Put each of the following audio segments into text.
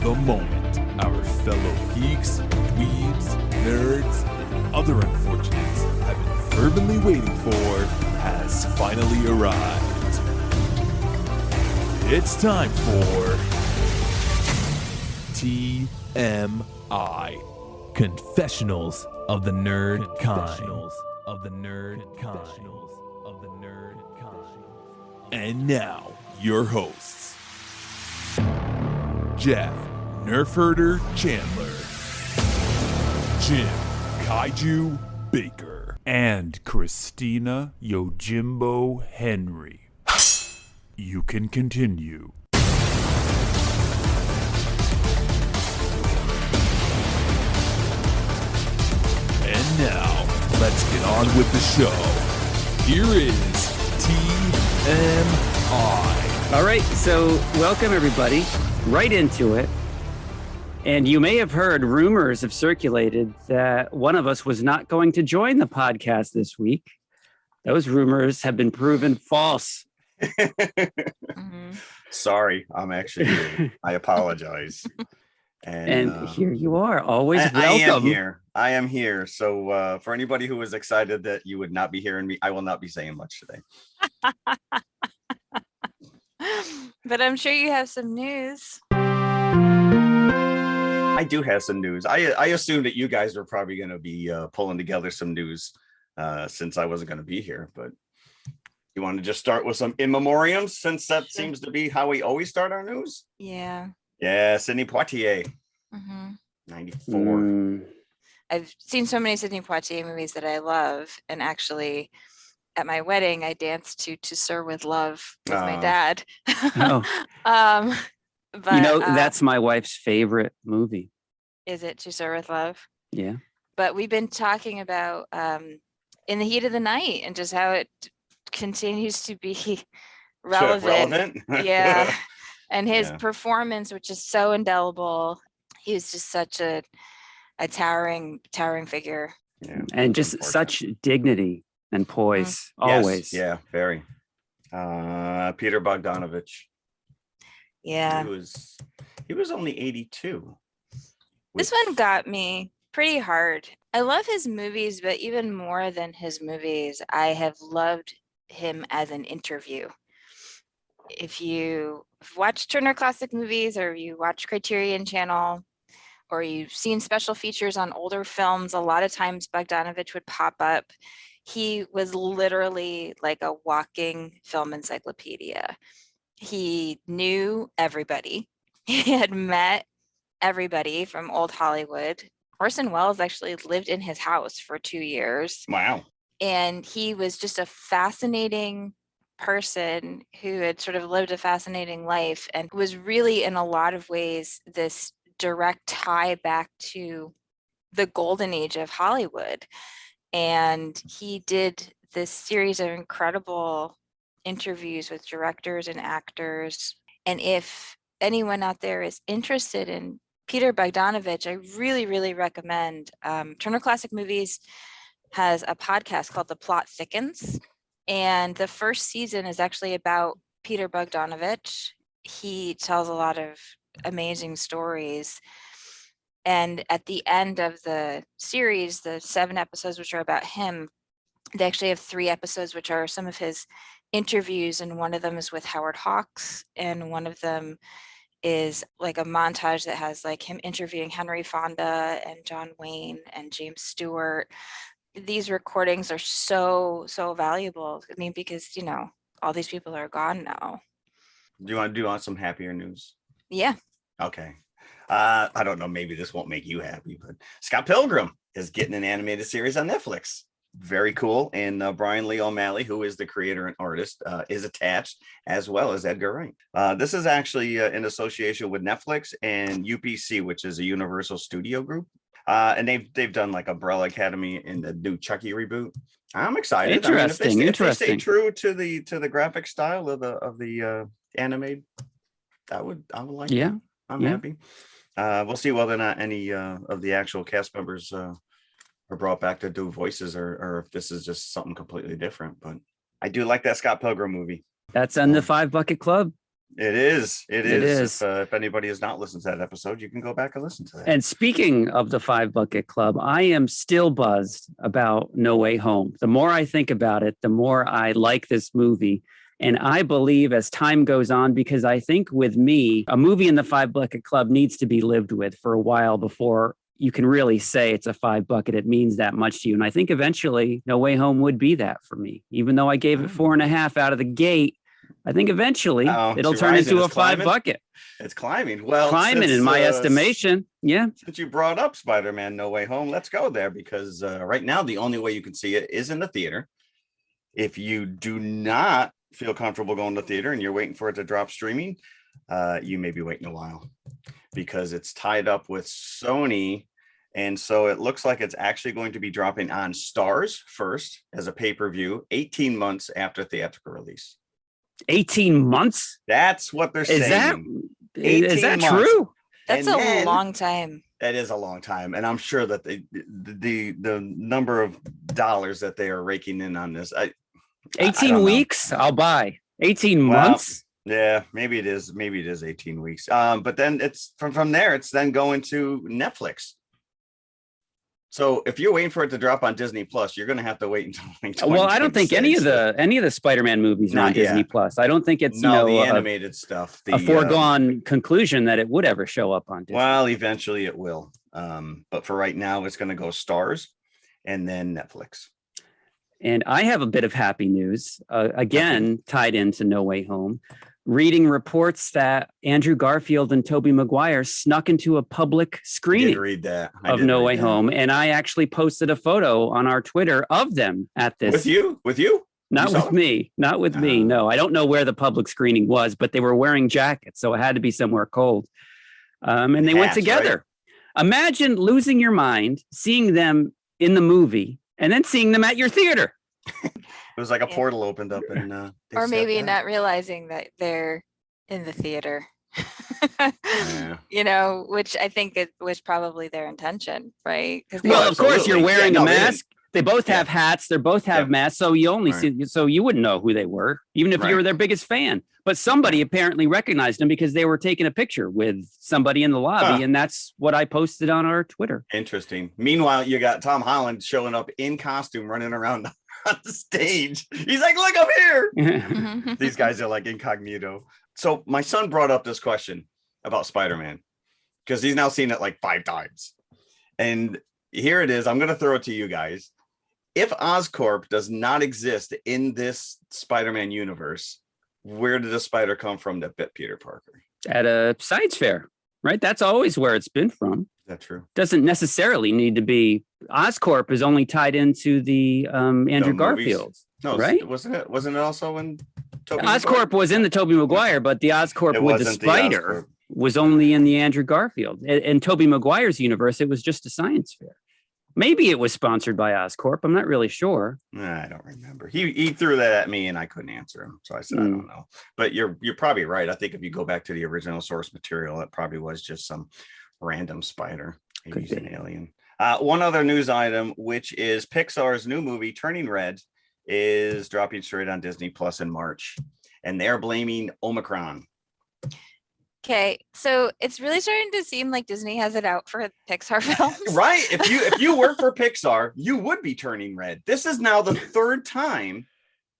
The moment our fellow geeks, dweebs, nerds, and other unfortunates have been fervently waiting for has finally arrived. It's time for TMI, Confessionals of the Nerd Kind. And now, your hosts, Jeff Nerf Herder Chandler, Jim Kaiju Baker, and Christina Yojimbo Henry. You can continue. And now, let's get on with the show. Here is TMI. All right, so welcome everybody, right into it. And you may have heard rumors have circulated that one of us was not going to join the podcast this week. Those rumors have been proven false. Sorry, I'm actually here. I apologize. And here you are, always welcome. I am here. So for anybody who was excited that you would not be hearing me, I will not be saying much today. But I'm sure you have some news. I do have some news. I assumed that you guys were probably going to be pulling together some news since I wasn't going to be here. But you want to just start with some in memoriams, since that seems to be how we always start our news? Yeah. Yeah, Sidney Poitier, 94. I've seen so many Sidney Poitier movies that I love. And actually, at my wedding, I danced to Sir with Love with my dad. But, that's my wife's favorite movie. Is it To Sir with Love? Yeah. But we've been talking about In the Heat of the Night and just how it continues to be relevant. Yeah. And his performance, which is so indelible, he was just such a towering figure. Yeah. And just such dignity and poise, always. Yes, yeah, very. Peter Bogdanovich. Yeah. He was only 82. This one got me pretty hard. I love his movies, but even more than his movies, I have loved him as an interview. If you watch Turner Classic Movies, or you watch Criterion Channel, or you've seen special features on older films, a lot of times Bogdanovich would pop up. He was literally like a walking film encyclopedia. He knew everybody. He had met everybody from old Hollywood. Orson Welles actually lived in his house for 2 years. Wow. And he was just a fascinating person who had sort of lived a fascinating life and was really, in a lot of ways, this direct tie back to the golden age of Hollywood. And he did this series of incredible interviews with directors and actors. And if anyone out there is interested in Peter Bogdanovich, I really, really recommend Turner Classic Movies has a podcast called The Plot Thickens. And the first season is actually about Peter Bogdanovich. He tells a lot of amazing stories. And at the end of the series, the 7 episodes which are about him, they actually have 3 episodes which are some of his interviews, and one of them is with Howard Hawks, and one of them is like a montage that has like him interviewing Henry Fonda and John Wayne and James Stewart. These recordings are so valuable. I mean, because all these people are gone now. Do you want to do on some happier news? Yeah. Okay. I don't know, maybe this won't make you happy, but Scott Pilgrim is getting an animated series on Netflix. Very cool. And Brian Lee O'Malley, who is the creator and artist, is attached, as well as Edgar Wright. This is actually in association with Netflix and UPC, which is a Universal Studio group. And they've done like Umbrella Academy and the new Chucky reboot. I'm excited. Interesting. If they stay true to the graphic style of the anime, I would like it. I'm happy. We'll see whether or not any of the actual cast members are brought back to do voices, or if this is just something completely different. But I do like that Scott Pilgrim movie. That's on the 5 Bucket Club. It is. It is. If anybody has not listened to that episode, you can go back and listen to that. And speaking of the 5 Bucket Club, I am still buzzed about No Way Home. The more I think about it, the more I like this movie. And I believe as time goes on, because I think with me, a movie in the 5 Bucket Club needs to be lived with for a while before you can really say it's a 5 bucket. It means that much to you. And I think eventually No Way Home would be that for me. Even though I gave it 4.5 out of the gate, I think eventually it'll turn into a 5 bucket. It's climbing. Well, climbing in my estimation. Yeah. Since you brought up Spider-Man No Way Home, let's go there because right now the only way you can see it is in the theater. If you do not feel comfortable going to theater and you're waiting for it to drop streaming, you may be waiting a while because it's tied up with Sony. And so it looks like it's actually going to be dropping on Stars first as a pay-per-view 18 months after theatrical release. 18 months? That's what they're saying. Is that true? That's a long time. That is a long time. And I'm sure that the number of dollars that they are raking in on this. 18 weeks? I'll buy. 18 months? Yeah, maybe it is. Maybe it is 18 weeks. But then it's from there, it's then going to Netflix. So if you're waiting for it to drop on Disney Plus, you're going to have to wait until. Well, I don't think any of the Spider-Man movies are on Disney Plus. I don't think it's the animated stuff. A foregone conclusion that it would ever show up on Disney. Well, eventually it will. But for right now, it's going to go Stars and then Netflix. And I have a bit of happy news, again, tied into No Way Home. Reading reports that Andrew Garfield and Tobey Maguire snuck into a public screening of No Way Home. And I actually posted a photo on our Twitter of them at this. With you? Not with me. Not with me. No, I don't know where the public screening was, but they were wearing jackets. So it had to be somewhere cold. And they went together. Right? Imagine losing your mind, seeing them in the movie, and then seeing them at your theater. It was like a portal opened up and or maybe not realizing that they're in the theater. You know, which I think it was probably their intention, right? Well, of course you're wearing a mask. They both have hats. They both have masks. So you only see, so you wouldn't know who they were, even if you were their biggest fan. But somebody apparently recognized them because they were taking a picture with somebody in the lobby. And that's what I posted on our Twitter. Interesting. Meanwhile, you got Tom Holland showing up in costume, running around on the stage. He's like, look, I'm here. These guys are like incognito. So my son brought up this question about Spider-Man because he's now seen it like 5 times. And here it is. I'm going to throw it to you guys. If Oscorp does not exist in this Spider-Man universe, where did the spider come from that bit Peter Parker? At a science fair, right? That's always where it's been from. That's true. Doesn't necessarily need to be. Oscorp is only tied into the Andrew Garfield. No, right? Wasn't it also in Tobey Oscorp Maguire? Was in the Tobey Maguire, but the Oscorp with the spider was only in the Andrew Garfield. In Tobey Maguire's universe, it was just a science fair. Maybe it was sponsored by Oscorp. I'm not really sure. I don't remember. He threw that at me and I couldn't answer him. So I said, I don't know. But you're probably right. I think if you go back to the original source material, it probably was just some random spider. Maybe he's an alien. One other news item, which is Pixar's new movie, Turning Red, is dropping straight on Disney Plus in March. And they're blaming Omicron. Okay, so it's really starting to seem like Disney has it out for Pixar films. Right. If you work for Pixar, you would be Turning Red. This is now the 3rd time.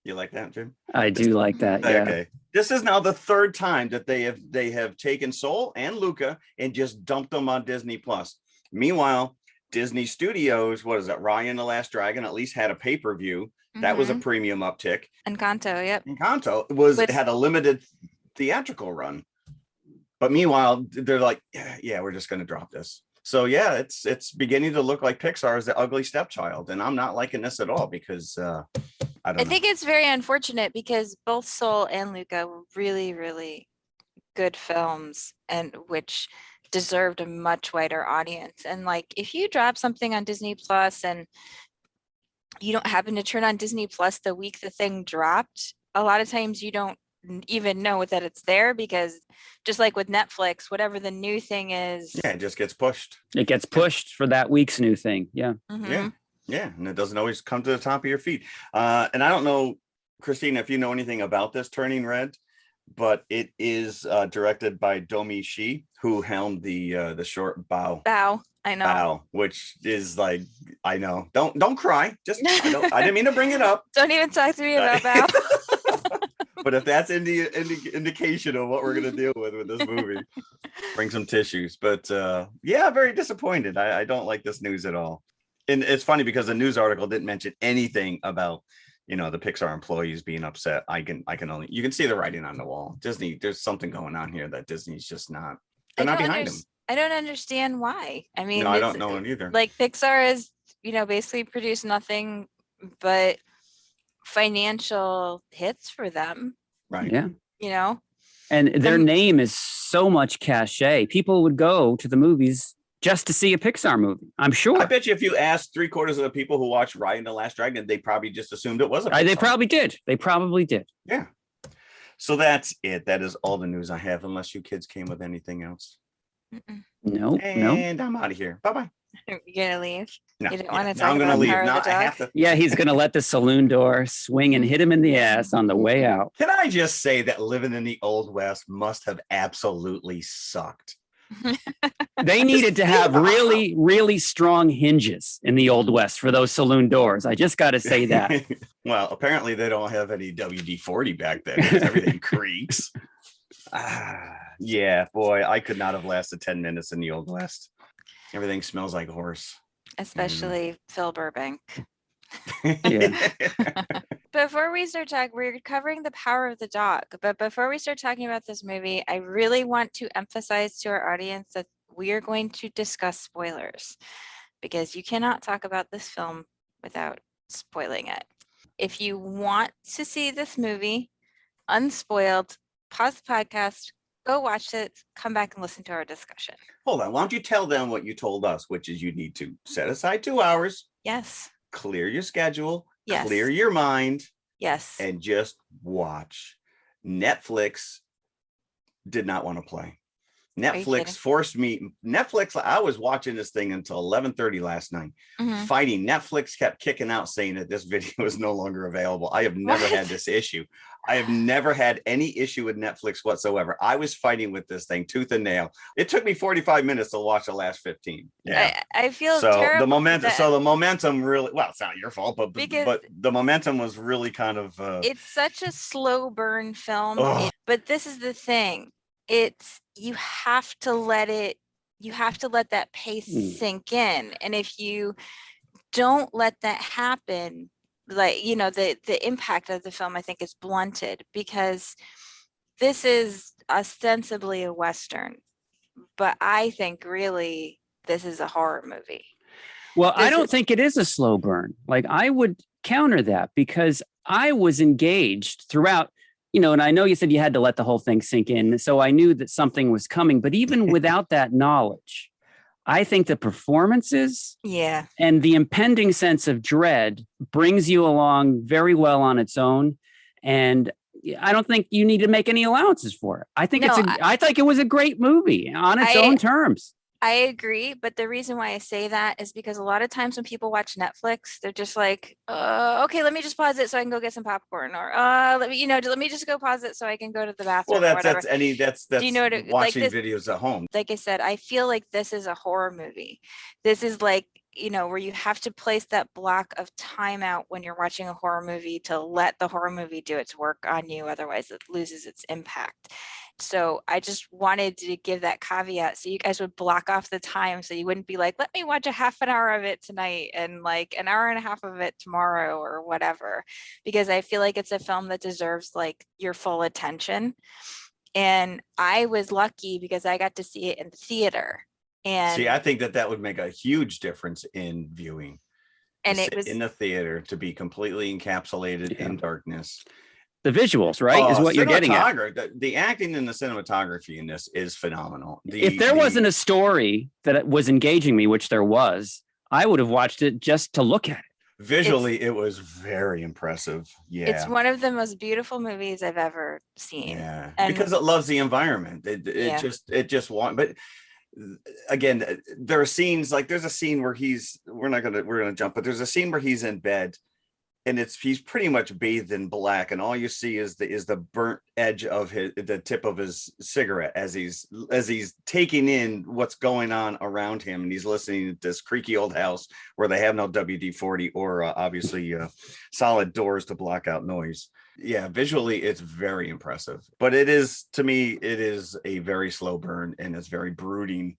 You like that, Jim? I do like that. Yeah. Okay. This is now the 3rd time that they have taken Soul and Luca and just dumped them on Disney Plus. Meanwhile, Disney Studios, what is that? Raya and the Last Dragon at least had a pay-per-view. That was a premium uptick. Encanto, yep. Encanto had a limited theatrical run. But meanwhile, they're like, yeah, we're just going to drop this. So yeah, it's beginning to look like Pixar is the ugly stepchild, and I'm not liking this at all because I think it's very unfortunate because both Soul and Luca were really, really good films, and which deserved a much wider audience. And like, if you drop something on Disney Plus and you don't happen to turn on Disney Plus the week the thing dropped, a lot of times you don't even know that it's there because just like with Netflix, whatever the new thing is, it just gets pushed. It gets pushed for that week's new thing. Yeah. Yeah. And it doesn't always come to the top of your feed. And I don't know Christine, if you know anything about this Turning Red, but it is directed by Domi Shi, who helmed the short Bow, I know. which is like, I know. Don't cry. Just I didn't mean to bring it up. Don't even talk to me about Bao. But if that's indication of what we're gonna deal with this movie, bring some tissues. But yeah, very disappointed. I don't like this news at all. And it's funny because the news article didn't mention anything about, you know, the Pixar employees being upset. You can see the writing on the wall. Disney, there's something going on here that Disney's just not. They're not behind them. I don't understand why. I mean, no, I don't know it either. Like Pixar has, you know, basically produced nothing but financial hits for them. Right. Yeah. You know, and their name is so much cachet. People would go to the movies just to see a Pixar movie. I'm sure. I bet you if you asked 3/4 of the people who watched Raya and the Last Dragon, they probably just assumed it was a Pixar. They probably did. They probably did. Yeah. So that's it. That is all the news I have, unless you kids came with anything else. No. And I'm out of here. Bye-bye. You're gonna leave. No, You didn't want to now talk I'm gonna about leave. Power of Now the I Dog? have to. Yeah, he's going to let the saloon door swing and hit him in the ass on the way out. Can I just say that living in the Old West must have absolutely sucked. They needed to have really, really strong hinges in the Old West for those saloon doors. I just got to say that. Well, apparently they don't have any WD-40 back then. 'Cause everything creaks. Yeah, boy, I could not have lasted 10 minutes in the Old West. Everything smells like horse. Especially Phil Burbank. Yeah. Before we start talking, we're covering the Power of the Dog. But before we start talking about this movie, I really want to emphasize to our audience that we are going to discuss spoilers because you cannot talk about this film without spoiling it. If you want to see this movie unspoiled, pause the podcast, go watch it, come back and listen to our discussion. Hold on. Why don't you tell them what you told us, which is you need to set aside 2 hours, Yes. clear your schedule, Yes. clear your mind, Yes. and just watch. Netflix did not want to play. you Netflix kidding? forced me. I was watching this thing until 11:30 last night. Mhm. Fighting. Netflix kept kicking out saying that this video is no longer available. I have never had What? this issue. I have never had any issue with Netflix whatsoever. I was fighting with this thing tooth and nail. It took me 45 minutes to watch the last 15. Yeah. I feel So terrible the momentum. that So the momentum really. Well, it's not your fault, but Because- the momentum was really kind of. it's such a slow burn film. Ugh. But this is the thing. You have to let that pace sink in. And if you don't let that happen, like, you know, the impact of the film, I think, is blunted because this is ostensibly a Western, but I think really this is a horror movie. Well, I don't think it is a slow burn. Like, I would counter that because I was engaged throughout, you know, and I know you said you had to let the whole thing sink in. So I knew that something was coming. But even without that knowledge, I think the performances Yeah. and the impending sense of dread brings you along very well on its own. And I don't think you need to make any allowances for it. I think I think it was a great movie on its own terms. I agree, but the reason why I say that is because a lot of times when people watch Netflix, they're just like, okay, let me just pause it so I can go get some popcorn, or let me just go pause it so I can go to the bathroom. Well, or that's Do you know what watching this, videos at home. like I said, I feel like this is a horror movie. This is like, you know, where you have to place that block of time out when you're watching a horror movie to let the horror movie do its work on you. Otherwise, it loses its impact. So I just wanted to give that caveat so you guys would block off the time so you wouldn't be like, let me watch a half an hour of it tonight and like an hour and a half of it tomorrow or whatever, because I feel like it's a film that deserves like your full attention. And I was lucky because I got to see it in the theater. And See, I think that would make a huge difference in viewing. and To it sit was in the theater to be completely encapsulated in darkness. The visuals, right, is what you're getting at. The acting and the cinematography in this is phenomenal. If there wasn't a story that was engaging me, which there was, I would have watched it just to look at it. Visually, it was very impressive. Yeah. It's one of the most beautiful movies I've ever seen. Yeah. And- Because it loves the environment. It just wants, but again, there are scenes like there's a scene where we're gonna jump, but there's a scene where he's in bed he's pretty much bathed in black, and all you see is the burnt edge of the tip of his cigarette as he's taking in what's going on around him, and he's listening to this creaky old house where they have no WD-40 or obviously solid doors to block out noise. Yeah, visually it's very impressive, but it is a very slow burn, and it's very brooding.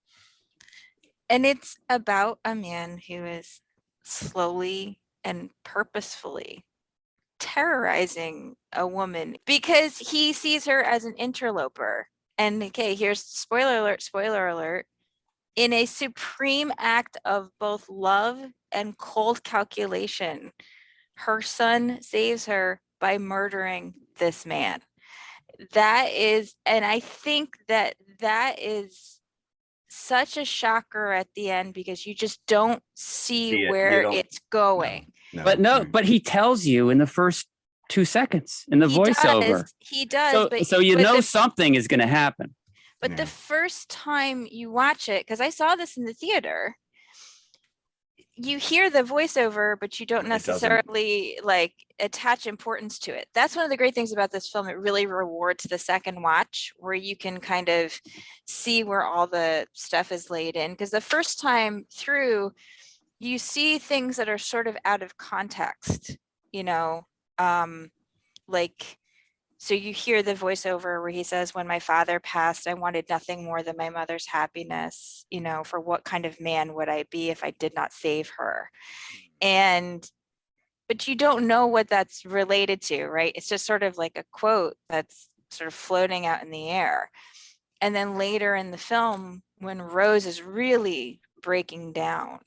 And it's about a man who is slowly and purposefully terrorizing a woman because he sees her as an interloper. And okay, here's spoiler alert, in a supreme act of both love and cold calculation, her son saves her by murdering this man. And I think that is such a shocker at the end, because you just don't see where it's going. But he tells you in the first 2 seconds in the voiceover. He does. So you know something is going to happen. But the first time you watch it, because I saw this in the theater, you hear the voiceover, but you don't necessarily like attach importance to it. That's one of the great things about this film. It really rewards the second watch, where you can kind of see where all the stuff is laid in. Because the first time through, you see things that are sort of out of context, so you hear the voiceover where he says, when my father passed, I wanted nothing more than my mother's happiness. For what kind of man would I be if I did not save her? But you don't know what that's related to, right? It's just sort of like a quote that's sort of floating out in the air. And then later in the film, when Rose is really breaking down,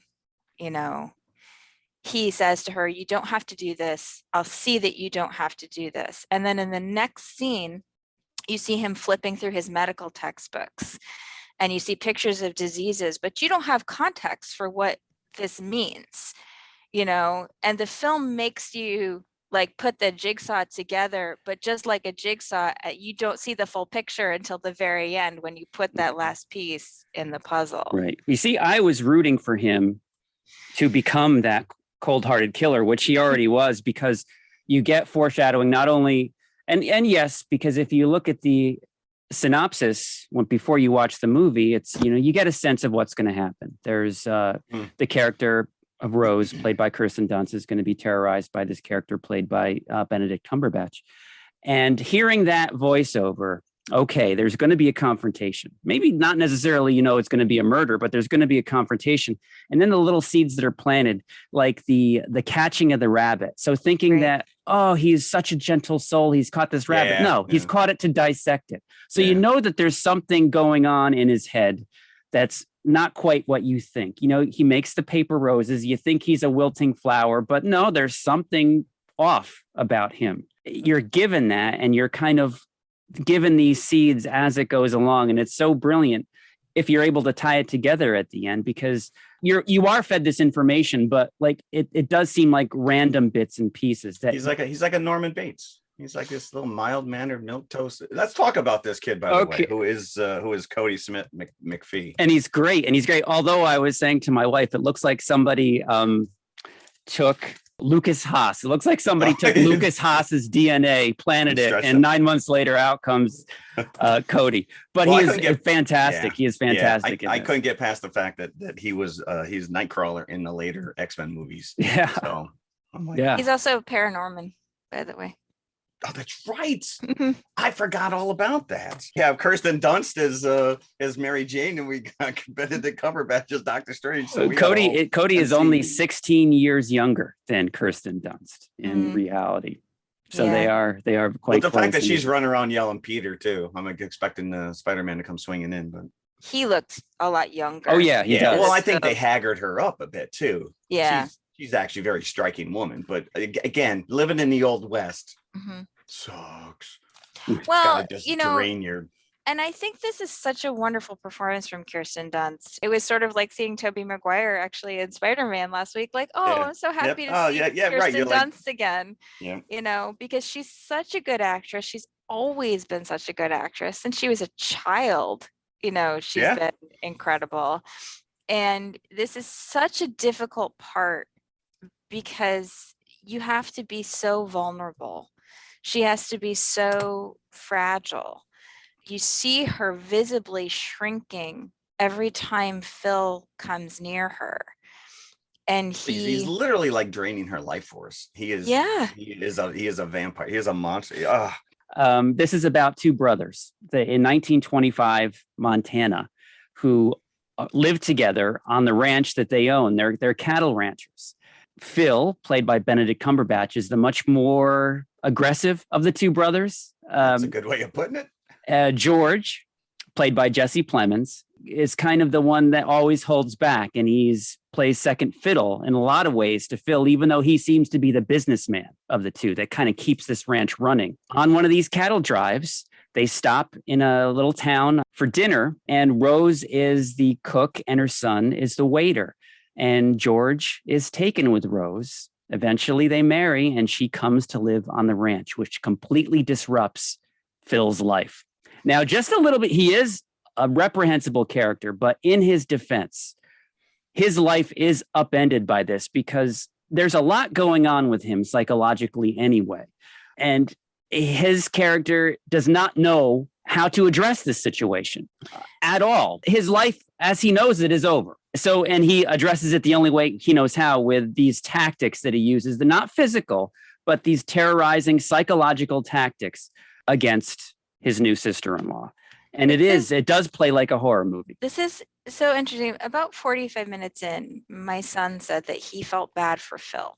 he says to her, you don't have to do this. I'll see that you don't have to do this. And then in the next scene, you see him flipping through his medical textbooks, and you see pictures of diseases, but you don't have context for what this means, and the film makes you like put the jigsaw together, but just like a jigsaw, you don't see the full picture until the very end when you put that last piece in the puzzle. Right. You see, I was rooting for him to become that cold-hearted killer, which he already was, because you get foreshadowing not only, and yes, because if you look at the synopsis before you watch the movie, it's, you get a sense of what's going to happen. There's the character of Rose, played by Kirsten Dunst, is going to be terrorized by this character played by Benedict Cumberbatch. And hearing that voiceover, okay, there's going to be a confrontation. Maybe not necessarily, it's going to be a murder, but there's going to be a confrontation. And then the little seeds that are planted, like the catching of the rabbit. So thinking that, he's such a gentle soul, he's caught this rabbit. He's caught it to dissect it. So you know that there's something going on in his head that's not quite what you think. He makes the paper roses. You think he's a wilting flower, but no, there's something off about him. You're given that, and you're kind of given these seeds as it goes along. And it's so brilliant if you're able to tie it together at the end, because you are fed this information, but like it does seem like random bits and pieces. That he's like a Norman Bates. He's like this little mild-mannered milquetoast. Let's talk about this kid, by the way, who is Cody Smith McPhee. And he's great. Although I was saying to my wife, it looks like somebody took Lucas Haas. It looks like somebody took Lucas Haas's DNA, planted it, and 9 months later out comes Cody. But he is fantastic. Yeah. He is fantastic. I couldn't get past the fact that he's Nightcrawler in the later X-Men movies. Yeah. So I'm like, he's also Paranorman, by the way. Oh, that's right. I forgot all about that. Yeah, Kirsten Dunst is Mary Jane, and we got Benedict Cumberbatch as Doctor Strange. So Cody is only 16 years younger than Kirsten Dunst in reality. So they are quite. But the fact that she's running around yelling Peter too, I'm expecting Spider-Man to come swinging in, but he looks a lot younger. Oh yeah, he does. Well, I think they haggard her up a bit too. Yeah. She's actually a very striking woman, but again, living in the old West sucks. Well, drain your. And I think this is such a wonderful performance from Kirsten Dunst. It was sort of like seeing Tobey Maguire actually in Spider-Man last week. Like, I'm so happy to see Kirsten Dunst again. Yeah. Because she's such a good actress. She's always been such a good actress. Since she was a child, she's been incredible. And this is such a difficult part, because you have to be so vulnerable. She has to be so fragile. You see her visibly shrinking every time Phil comes near her. And He's literally like draining her life force. He is a vampire. He is a monster. This is about two brothers in 1925 Montana who lived together on the ranch that they own. They're cattle ranchers. Phil, played by Benedict Cumberbatch, is the much more aggressive of the two brothers. That's a good way of putting it. George, played by Jesse Plemons, is kind of the one that always holds back, and plays second fiddle in a lot of ways to Phil, even though he seems to be the businessman of the two that kind of keeps this ranch running. On one of these cattle drives, they stop in a little town for dinner, and Rose is the cook and her son is the waiter. And George is taken with Rose. Eventually they marry, and she comes to live on the ranch, which completely disrupts Phil's life. Now, just a little bit, he is a reprehensible character, but in his defense, his life is upended by this because there's a lot going on with him psychologically anyway. And his character does not know how to address this situation at all. His life, as he knows it, is over. So, and he addresses it the only way he knows how, with these tactics that he uses. They're not physical, but these terrorizing psychological tactics against his new sister-in-law. And it does play like a horror movie. This is so interesting. About 45 minutes in, my son said that he felt bad for Phil.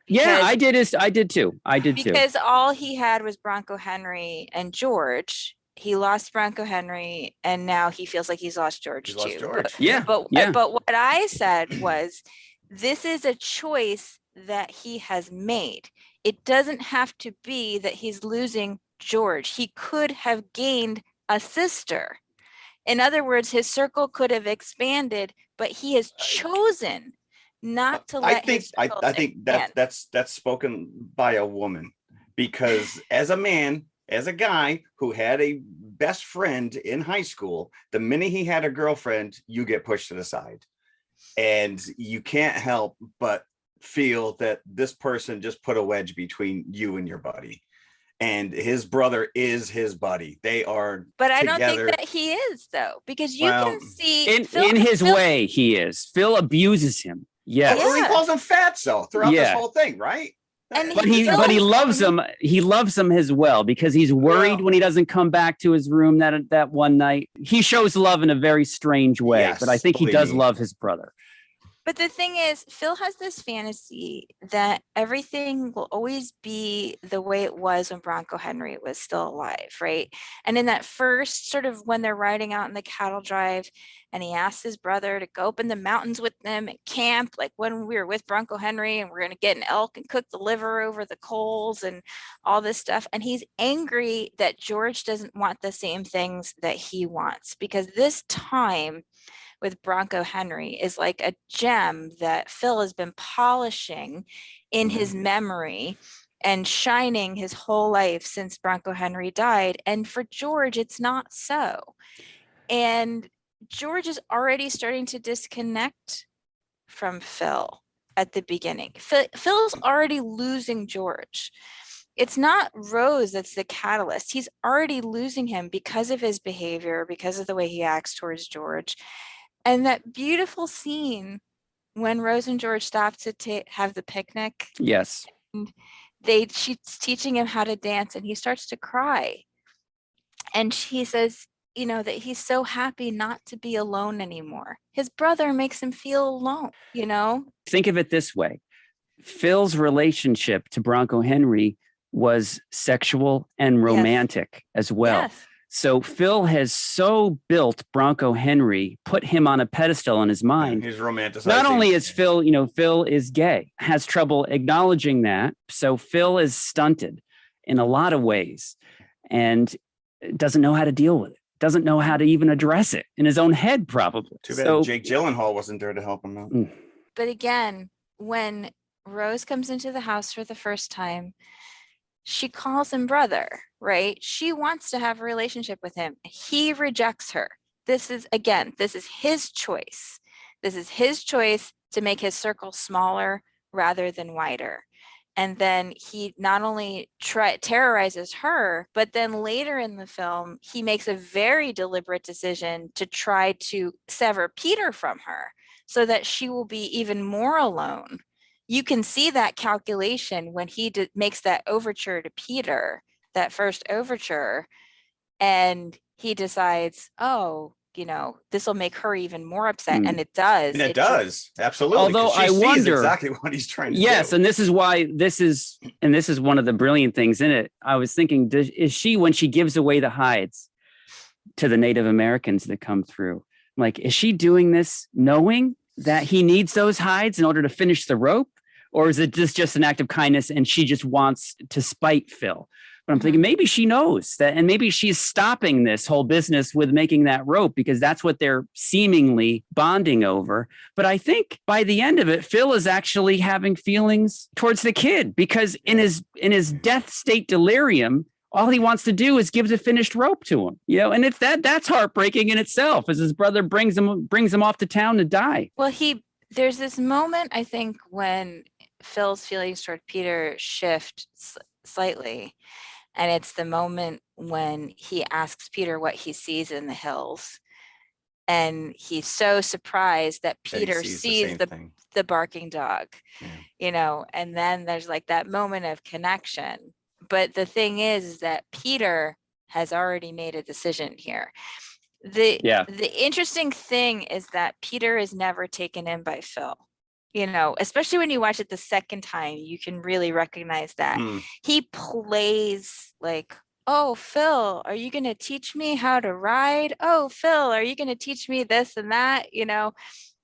Yeah, I did too. Because all he had was Bronco Henry and George. He lost Bronco Henry, and now he feels like he's lost George too. But what I said was, this is a choice that he has made. It doesn't have to be that he's losing George. He could have gained a sister. In other words, his circle could have expanded, but he has chosen not to let I think that's spoken by a woman, because as a man, as a guy who had a best friend in high school, the minute he had a girlfriend, you get pushed to the side, and you can't help but feel that this person just put a wedge between you and your buddy. And his brother is his buddy. They are But I together. don't think that he is, though, because you can see in his way he is. Phil abuses him. Yes. Well, he calls him fatso throughout this whole thing, right? But he loves him. He loves him as well, because he's worried when he doesn't come back to his room that one night. He shows love in a very strange way, but I think he does love his brother. But the thing is, Phil has this fantasy that everything will always be the way it was when Bronco Henry was still alive, right? And in that first sort of when they're riding out in the cattle drive, and he asks his brother to go up in the mountains with them and camp, like when we were with Bronco Henry, and we're going to get an elk and cook the liver over the coals and all this stuff. And he's angry that George doesn't want the same things that he wants, because this time with Bronco Henry is like a gem that Phil has been polishing in his memory and shining his whole life since Bronco Henry died. And for George, it's not so. And George is already starting to disconnect from Phil at the beginning. Phil's already losing George. It's not Rose that's the catalyst. He's already losing him because of his behavior, because of the way he acts towards George. And that beautiful scene when Rose and George stop to have the picnic. Yes. And she's teaching him how to dance, and he starts to cry. And she says, that he's so happy not to be alone anymore. His brother makes him feel alone, Think of it this way. Phil's relationship to Bronco Henry was sexual and romantic as well. Yes. So Phil has so built Bronco Henry, put him on a pedestal in his mind. He's romanticizing. Not only is Phil, Phil is gay, has trouble acknowledging that. So Phil is stunted in a lot of ways and doesn't know how to deal with it. Doesn't know how to even address it in his own head, probably. Too bad Jake Gyllenhaal wasn't there to help him out. But again, when Rose comes into the house for the first time, she calls him brother, right? She wants to have a relationship with him. He rejects her. This is his choice. This is his choice to make his circle smaller rather than wider. And then he not only terrorizes her, but then later in the film, he makes a very deliberate decision to try to sever Peter from her so that she will be even more alone. You can see that calculation when he makes that overture to Peter, that first overture, and he decides, oh, this will make her even more upset. And it does. And it does. Absolutely. Although she I sees wonder exactly what he's trying to do. Yes. And this is why this is one of the brilliant things in it. I was thinking, is she, when she gives away the hides to the Native Americans that come through, like, is she doing this knowing that he needs those hides in order to finish the rope? Or is it just an act of kindness and she just wants to spite Phil? But I'm thinking maybe she knows that, and maybe she's stopping this whole business with making that rope because that's what they're seemingly bonding over. But I think by the end of it, Phil is actually having feelings towards the kid because in his death state delirium, all he wants to do is give the finished rope to him, and it's that's heartbreaking in itself as his brother brings him off to town to die. Well, there's this moment, I think, when Phil's feelings toward Peter shift slightly. And it's the moment when he asks Peter what he sees in the hills. And he's so surprised that Peter sees the barking dog, and then there's like that moment of connection. But the thing is that Peter has already made a decision here. The interesting thing is that Peter is never taken in by Phil. Especially when you watch it the second time, you can really recognize that. He plays like, oh, Phil, are you going to teach me how to ride? Oh, Phil, are you going to teach me this and that?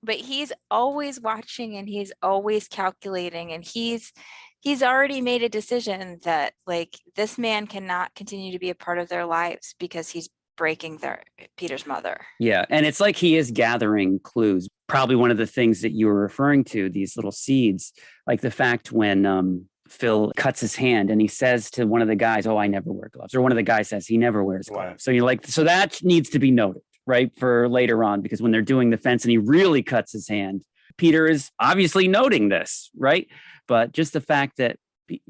But he's always watching and he's always calculating, and he's already made a decision that like this man cannot continue to be a part of their lives because he's breaking Peter's mother. Yeah. And it's like he is gathering clues. Probably one of the things that you were referring to, these little seeds, like the fact when Phil cuts his hand and he says to one of the guys, oh, I never wear gloves. Or one of the guys says he never wears gloves. Wow. So you're like, so that needs to be noted, right? For later on, because when they're doing the fence and he really cuts his hand, Peter is obviously noting this, right? But just the fact that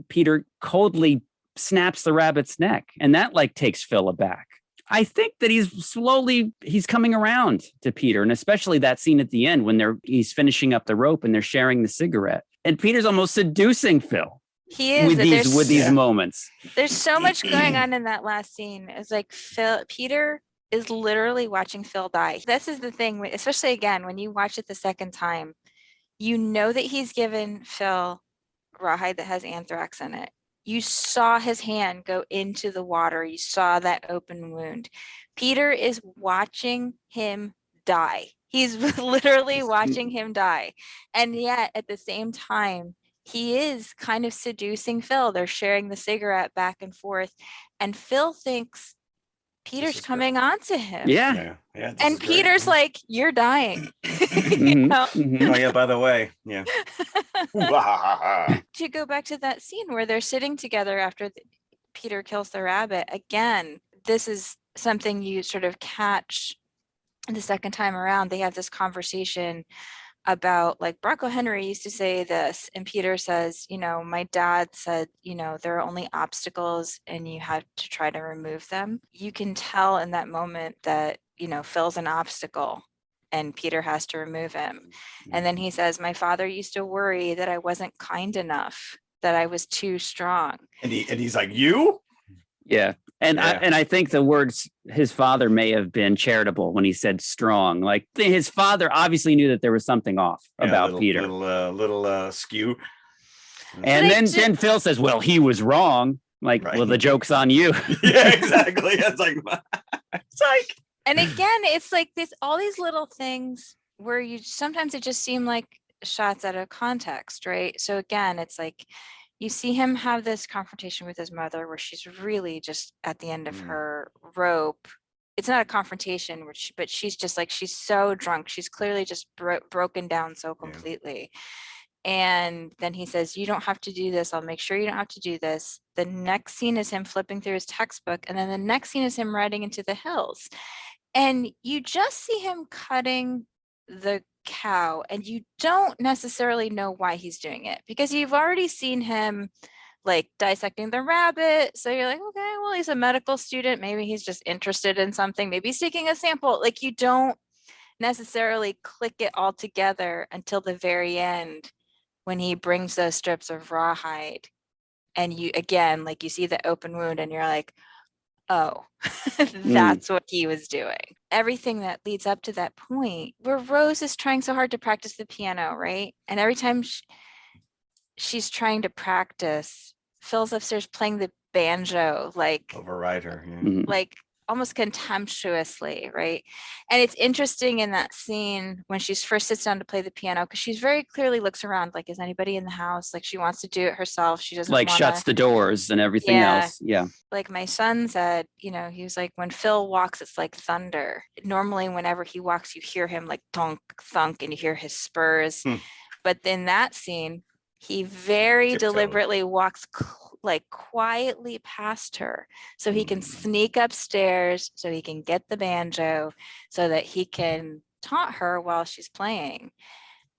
Peter coldly snaps the rabbit's neck, and that like takes Phil aback. I think that he's coming around to Peter, and especially that scene at the end when he's finishing up the rope and they're sharing the cigarette, and Peter's almost seducing Phil. He is with these moments. There's so much going on in that last scene. It's like Peter is literally watching Phil die. This is the thing, especially again when you watch it the second time, that he's given Phil rawhide that has anthrax in it. You saw his hand go into the water. You saw that open wound. Peter is watching him die. He's literally watching him die. And yet at the same time, he is kind of seducing Phil. They're sharing the cigarette back and forth. And Phil thinks Peter's coming on to him. Yeah. And Peter's like, you're dying. Oh, yeah, by the way. Yeah. To go back to that scene where they're sitting together after Peter kills the rabbit, again, this is something you sort of catch the second time around. They have this conversation about, like, Bronco Henry used to say this, and Peter says, my dad said, there are only obstacles and you have to try to remove them. You can tell in that moment that, Phil's an obstacle and Peter has to remove him. And then he says, my father used to worry that I wasn't kind enough, that I was too strong. And he's like, you? Yeah. And I think the words his father may have been charitable when he said strong. Like his father obviously knew that there was something off about Peter. Little skew. And then Phil says, well, he was wrong. Like, right. Well, the joke's on you. Yeah, exactly. It's like, and again, it's like all these little things where sometimes it just seem like shots out of context, right? So again, it's like, you see him have this confrontation with his mother where she's really just at the end of her rope. It's not a confrontation, but she's just like, she's so drunk. She's clearly just broken down so completely. And then he says, you don't have to do this. I'll make sure you don't have to do this. The next scene is him flipping through his textbook. And then the next scene is him riding into the hills. And you just see him cutting the cow, and you don't necessarily know why he's doing it, because you've already seen him like dissecting the rabbit. So you're like, okay, well, he's a medical student. Maybe he's just interested in something. Maybe he's taking a sample. Like, you don't necessarily click it all together until the very end when he brings those strips of rawhide. And you, again, like, you see the open wound and you're like, oh, that's what he was doing. Everything that leads up to that point where Rose is trying so hard to practice the piano, right? And every time she's trying to practice, Phil's upstairs playing the banjo, like Override her. Yeah. like almost contemptuously, right? And it's interesting in that scene when she first sits down to play the piano, because she's very clearly looks around like, is anybody in the house? Like, she wants to do it herself. She doesn't Like shuts the doors and everything else. Yeah. Like my son said, you know, he was like, when Phil walks, it's like thunder. Normally, whenever he walks, you hear him like thunk, thunk, and you hear his spurs. But in that scene, he very deliberately walks like quietly past her so he can sneak upstairs, so he can get the banjo, so that he can taunt her while she's playing.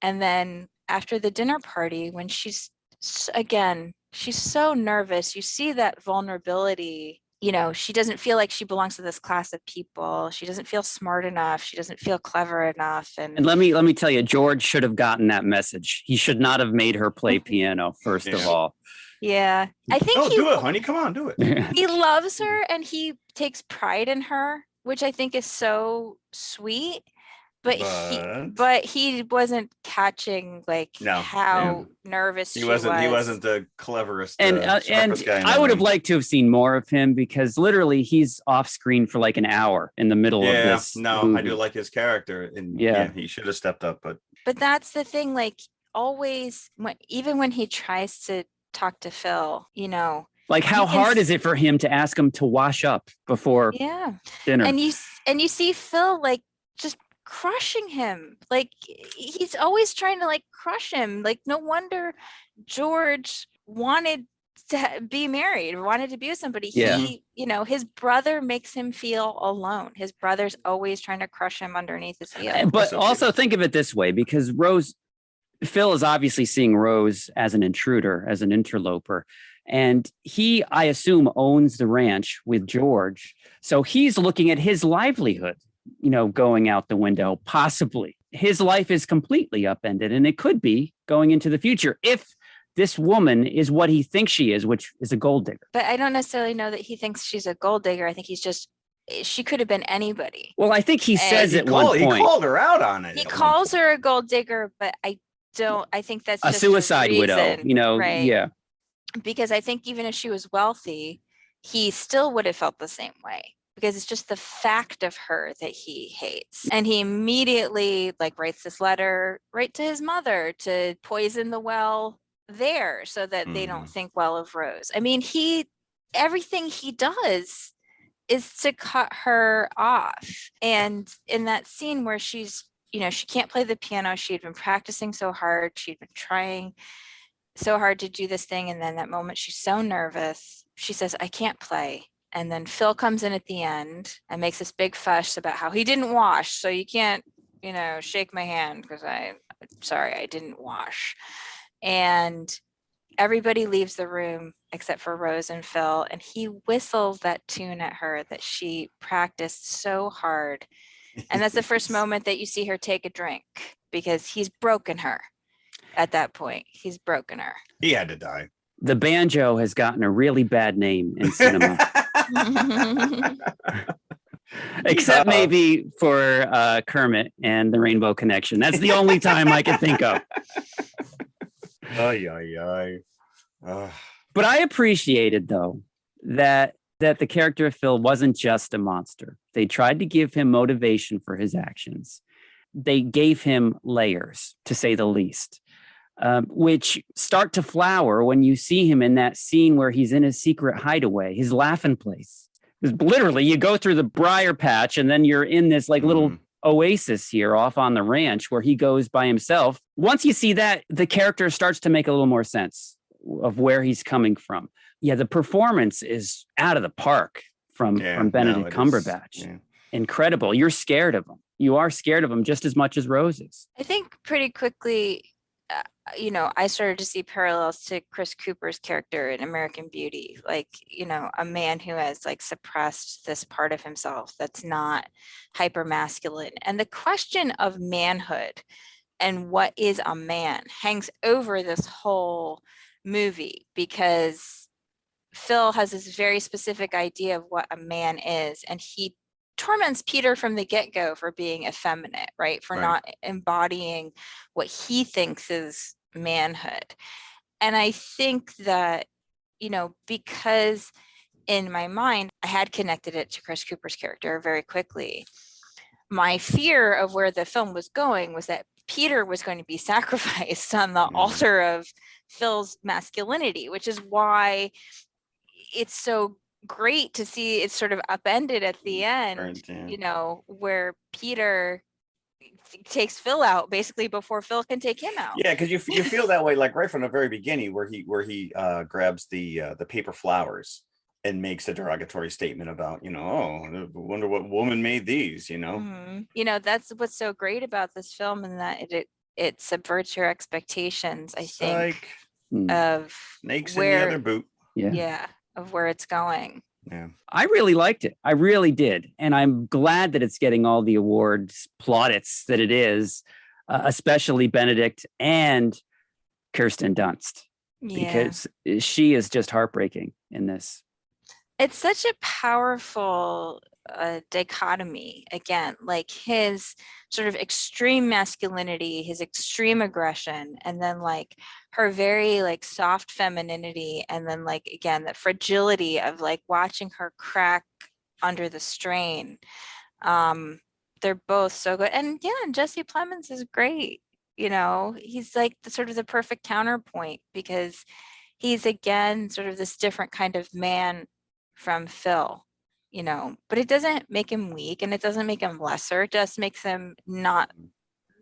And then after the dinner party, when she's so nervous, you see that vulnerability. You know, she doesn't feel like she belongs to this class of people. She doesn't feel smart enough. She doesn't feel clever enough. And let me tell you, George should have gotten that message. He should not have made her play piano, first of all. Yeah, I think do it, honey. Come on, do it. He loves her and he takes pride in her, which I think is so sweet. But he wasn't catching like how nervous she was. He wasn't the cleverest. And I would have liked to have seen more of him, because literally he's off screen for like an hour in the middle of this. I do like his character, and he should have stepped up. But that's the thing. Like, always, even when he tries to talk to Phil, you know, like, how hard is it for him to ask him to wash up before dinner? And you see Phil like just crushing him. Like, he's always trying to like crush him. Like, no wonder George wanted to be married, wanted to be with somebody. He, you know, his brother makes him feel alone. His brother's always trying to crush him underneath his heel. But also think of it this way, because Phil is obviously seeing Rose as an intruder, as an interloper. And he, I assume, owns the ranch with George. So he's looking at his livelihood, you know, going out the window, possibly. His life is completely upended, and it could be going into the future if this woman is what he thinks she is, which is a gold digger. But I don't necessarily know that he thinks she's a gold digger. I think she could have been anybody. Well, I think he says at one point. He called her out on it. He calls her a gold digger, but I think that's a just suicide widow, you know, right? Yeah. Because I think even if she was wealthy, he still would have felt the same way, because it's just the fact of her that he hates. And he immediately like writes this letter right to his mother to poison the well there so that they don't think well of Rose. I mean, everything he does is to cut her off. And in that scene where she's, you know, she can't play the piano. She had been practicing so hard. She'd been trying so hard to do this thing. And then that moment, she's so nervous. She says, I can't play. And then Phil comes in at the end and makes this big fuss about how he didn't wash. So you can't, you know, shake my hand because I didn't wash. And everybody leaves the room except for Rose and Phil. And he whistles that tune at her that she practiced so hard. And that's the first moment that you see her take a drink, because he's broken her at that point. He's broken her. He had to die. The banjo has gotten a really bad name in cinema. Except maybe for Kermit and the Rainbow Connection. That's the only time I can think of. But I appreciated, though, that the character of Phil wasn't just a monster. They tried to give him motivation for his actions. They gave him layers, to say the least, which start to flower when you see him in that scene where he's in his secret hideaway, his laughing place. Because literally, you go through the briar patch and then you're in this like little oasis here off on the ranch where he goes by himself. Once you see that, the character starts to make a little more sense of where he's coming from. Yeah, the performance is out of the park from Benedict Cumberbatch. Incredible. You're scared of him. you are scared of him just as much as Rose is. I think pretty quickly, I started to see parallels to Chris Cooper's character in American Beauty, like, a man who has like suppressed this part of himself that's not hyper masculine. And the question of manhood and what is a man hangs over this whole movie, because Phil has this very specific idea of what a man is, and he torments Peter from the get-go for being effeminate, right? For not embodying what he thinks is manhood. And I think that, because in my mind, I had connected it to Chris Cooper's character very quickly. My fear of where the film was going was that Peter was going to be sacrificed on the altar of Phil's masculinity, which is why it's so great to see it sort of upended at the end, where Peter takes Phil out basically before Phil can take him out. Yeah, because you feel that way, like right from the very beginning, where he grabs the paper flowers and makes a derogatory statement about, I wonder what woman made these, That's what's so great about this film, and that it subverts your expectations, I think, of snakes in the other boot. Yeah, of where it's going. Yeah, I really liked it. I really did. And I'm glad that it's getting all the awards plaudits that it is, especially Benedict and Kirsten Dunst, because she is just heartbreaking in this. It's such a powerful dichotomy, again, like his sort of extreme masculinity, his extreme aggression, and then like her very like soft femininity, and then like again that fragility of like watching her crack under the strain. They're both so good. And Jesse Plemons is great. He's like the perfect counterpoint, because he's again sort of this different kind of man from Phil, but it doesn't make him weak, and it doesn't make him lesser. It just makes him not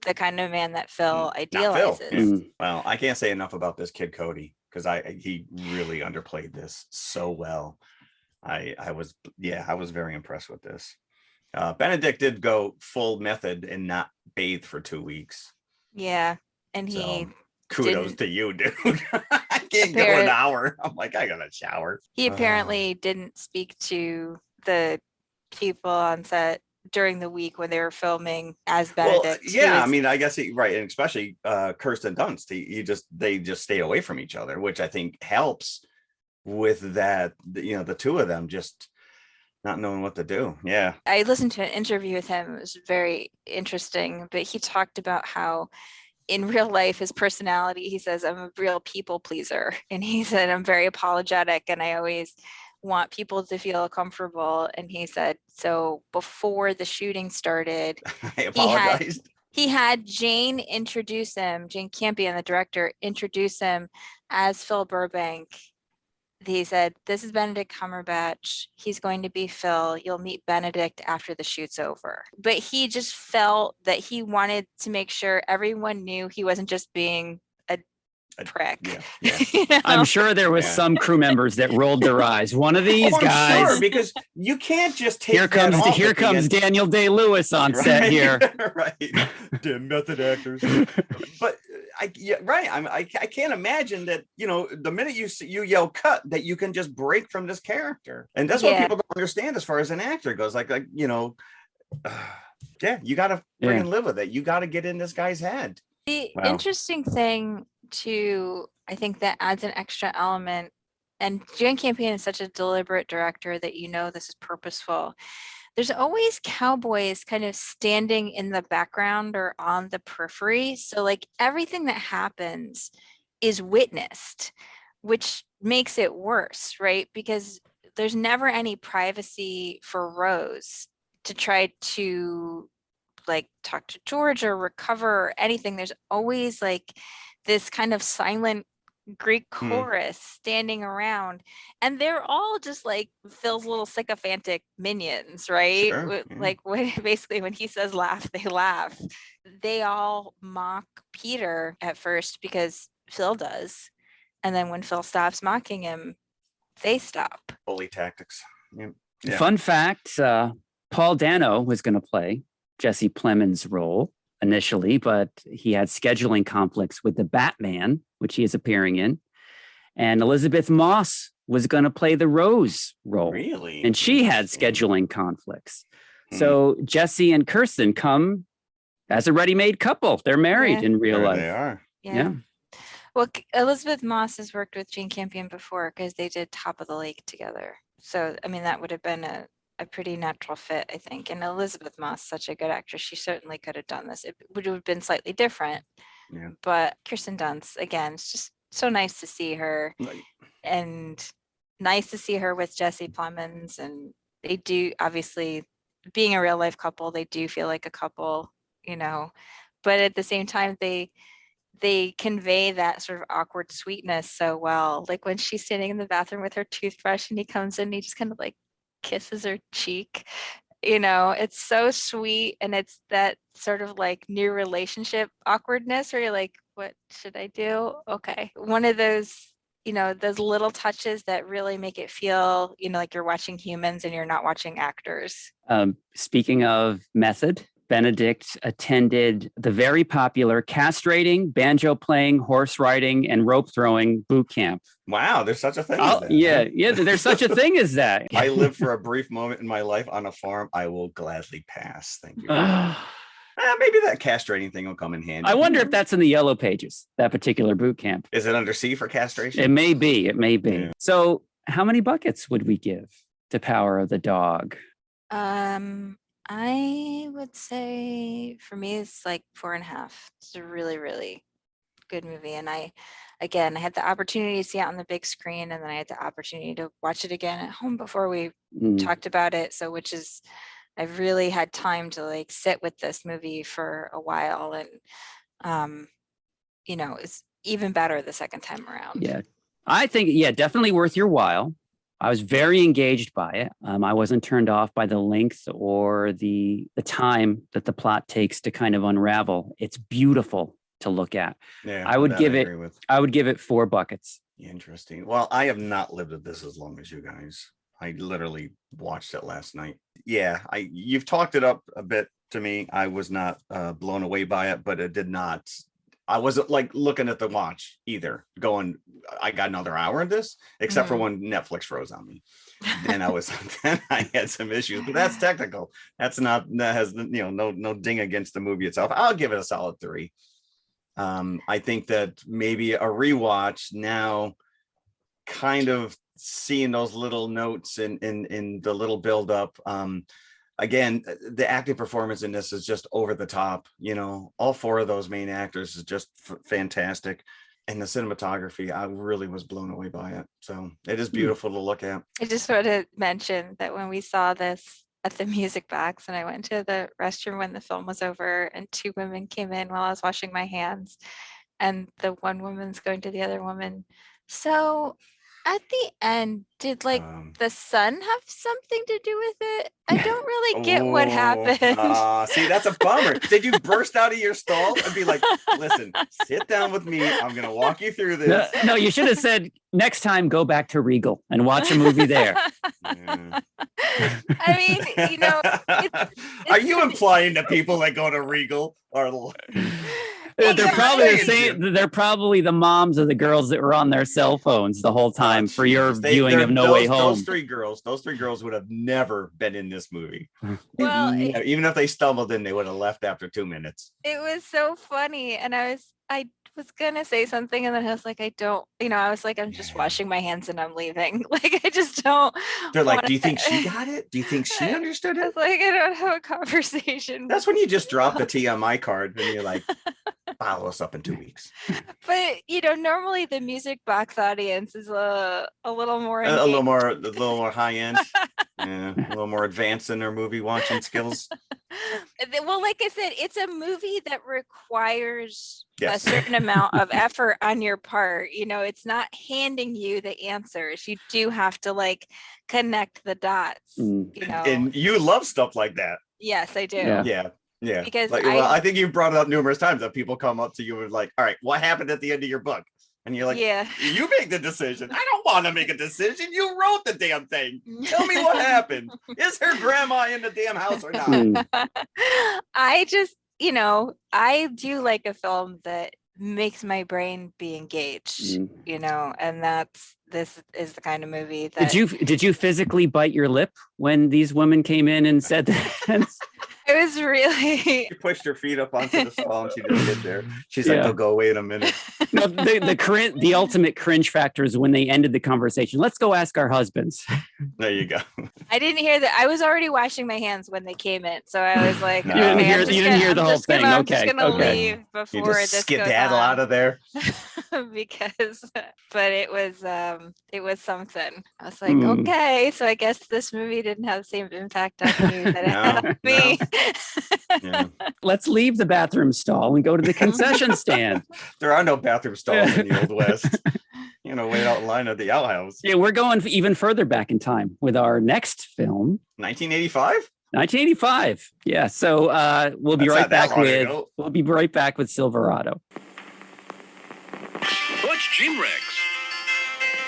the kind of man that Phil idealizes. Phil. Well, I can't say enough about this kid Cody, because he really underplayed this so well. I was very impressed with this. Benedict did go full method and not bathe for 2 weeks. Yeah, and he kudos to you, dude. I can't go an hour. I'm like, I gotta shower. He apparently didn't speak to the people on set during the week when they were filming as Benedict. Well, I mean, I guess right, and especially Kirsten Dunst. They just stay away from each other, which I think helps with that. The two of them just not knowing what to do. Yeah, I listened to an interview with him. It was very interesting, but he talked about how in real life, his personality, he says, I'm a real people pleaser. And he said, I'm very apologetic, and I always want people to feel comfortable. And he said, so before the shooting started, I apologized. He had Jane Campion, the director, introduce him as Phil Burbank. He said, this is Benedict Cumberbatch. He's going to be Phil. You'll meet Benedict after the shoot's over. But he just felt that he wanted to make sure everyone knew he wasn't just being a prick. Yeah. I'm sure there was some crew members that rolled their eyes. One of these guys. Sure, because you can't just take here comes Daniel Day-Lewis on set here. Right. Damn method actors. But I can't imagine that, the minute you yell cut, that you can just break from this character. And that's what people don't understand as far as an actor goes. You got to freaking live with it. You got to get in this guy's head. The interesting thing too, I think that adds an extra element, and Jane Campion is such a deliberate director that this is purposeful. There's always cowboys kind of standing in the background or on the periphery. So like everything that happens is witnessed, which makes it worse, right? Because there's never any privacy for Rose to try to like talk to George or recover or anything. There's always like this kind of silent Greek chorus standing around, and they're all just like Phil's little sycophantic minions, right? Sure. Like when he says laugh, they laugh. They all mock Peter at first because Phil does, and then when Phil stops mocking him, they stop. Bully tactics. Fun fact, Paul Dano was going to play Jesse Plemons' role initially, but he had scheduling conflicts with the Batman, which he is appearing in. And Elizabeth Moss was going to play the Rose role. Really? And she had scheduling conflicts. So Jesse and Kirsten come as a ready-made couple. They're married in real life. They are. Yeah. Well, Elizabeth Moss has worked with Jane Campion before because they did Top of the Lake together. So, I mean, that would have been a pretty natural fit, I think. And Elizabeth Moss, such a good actress, she certainly could have done this. It would have been slightly different. Yeah. But Kirsten Dunst, again, it's just so nice to see her. Right. And nice to see her with Jesse Plemons. And they do, obviously, being a real life couple, they do feel like a couple, you know. But at the same time, they convey that sort of awkward sweetness so well. Like when she's standing in the bathroom with her toothbrush and he comes in and he just kind of like kisses her cheek, you know, it's so sweet. And it's that sort of like new relationship awkwardness where you're like, what should I do? Okay. One of those, you know, those little touches that really make it feel, you know, like you're watching humans and you're not watching actors. Speaking of method, Benedict attended the very popular castrating, banjo playing, horse riding, and rope throwing boot camp. Wow, there's such a thing as that. Yeah, there's such a thing as that. I lived for a brief moment in my life on a farm. I will gladly pass. Thank you. Maybe that castrating thing will come in handy. I wonder if that's in the yellow pages, that particular boot camp. Is it under C for castration? It may be. Yeah. So how many buckets would we give to Power of the Dog? I would say for me, it's like 4.5. It's a really, really good movie. And I had the opportunity to see it on the big screen, and then I had the opportunity to watch it again at home before we talked about it. So, I've really had time to like sit with this movie for a while, and you know, it's even better the second time around. Yeah, I think, definitely worth your while. I was very engaged by it. I wasn't turned off by the length or the time that the plot takes to kind of unravel. It's beautiful to look at. Yeah, I would give it 4 buckets. Interesting. Well, I have not lived with this as long as you guys. I literally watched it last night. Yeah, you've talked it up a bit to me. I was not blown away by it, but it did not. I wasn't like looking at the watch either, going, I got another hour of this, except for when Netflix froze on me. Then I had some issues, but that's technical. That has, you know, no ding against the movie itself. I'll give it a solid 3. I think that maybe a rewatch now, kind of seeing those little notes in the little buildup. Again, the acting performance in this is just over the top. You know, all 4 of those main actors is just fantastic. And the cinematography, I really was blown away by it. So it is beautiful to look at. I just want to mention that when we saw this at the Music Box and I went to the restroom when the film was over, and 2 women came in while I was washing my hands, and the one woman's going to the other woman, so at the end, did like the sun have something to do with it? I don't really get what happened. See, that's a bummer. Did you burst out of your stall and be like, listen, sit down with me. I'm going to walk you through this. No, you should have said, next time, go back to Regal and watch a movie there. Yeah. I mean, you know. Are you implying that people that go to Regal are... They're probably the same. They're probably the moms of the girls that were on their cell phones the whole time for your viewing of No Way Home. Those three girls would have never been in this movie. Well, even if they stumbled in, they would have left after 2 minutes. It was so funny, and I was gonna say something, and then I was like, I'm just washing my hands and I'm leaving. Like, I just don't. They're like, do you think she got it? Do you think she understood it? Like, I don't have a conversation. That's when you just drop the TMI card and you're like, follow us up in 2 weeks. But normally the Music Box audience is a little more a little more high end, yeah, a little more advanced in their movie watching skills. Well, like I said, it's a movie that requires a certain amount of effort on your part. It's not handing you the answers. You do have to like connect the dots. And you love stuff like that. Yes, I do. Yeah. Because I think you've brought it up numerous times that people come up to you and like, all right, what happened at the end of your book? And you're like, Yeah. you make the decision. I don't want to make a decision. You wrote the damn thing. Tell me what happened. Is her grandma in the damn house or not? I just, I do like a film that makes my brain be engaged, and this is the kind of movie that Did you physically bite your lip when these women came in and said that? it was really She pushed her feet up onto the stall and she just hit there. She's like, "I'll go away in a minute." No, the ultimate cringe factor is when they ended the conversation. Let's go ask our husbands. There you go. I didn't hear that. I was already washing my hands when they came in, so I was like, You didn't okay, hear the whole thing. I'm just Okay, gonna okay. leave before You just this skedaddle goes on. out of there. But it was something. I was like, okay, so I guess this movie didn't have the same impact on you that it had on me. Yeah. Let's leave the bathroom stall and go to the concession stand. There are no bathroom stalls in the Old West. Wait out in line at the outhouse. Yeah, we're going even further back in time with our next film. 1985? 1985. Yeah. So we'll be right back with Silverado. What's Jim Rex?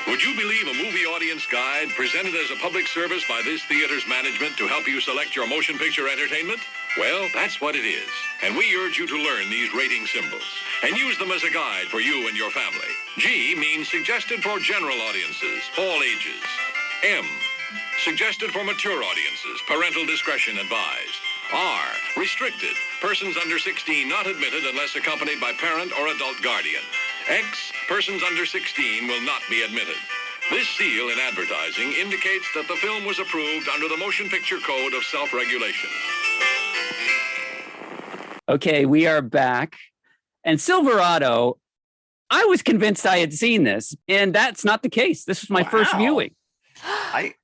Would you believe a movie audience guide presented as a public service by this theater's management to help you select your motion picture entertainment? Well, that's what it is. And we urge you to learn these rating symbols and use them as a guide for you and your family. G means suggested for general audiences, all ages. M, suggested for mature audiences, parental discretion advised. R, restricted, persons under 16 not admitted unless accompanied by parent or adult guardian. X, persons under 16 will not be admitted. This seal in advertising indicates that the film was approved under the Motion Picture Code of Self-Regulation. Okay, we are back. And Silverado, I was convinced I had seen this, and that's not the case. This was my first viewing.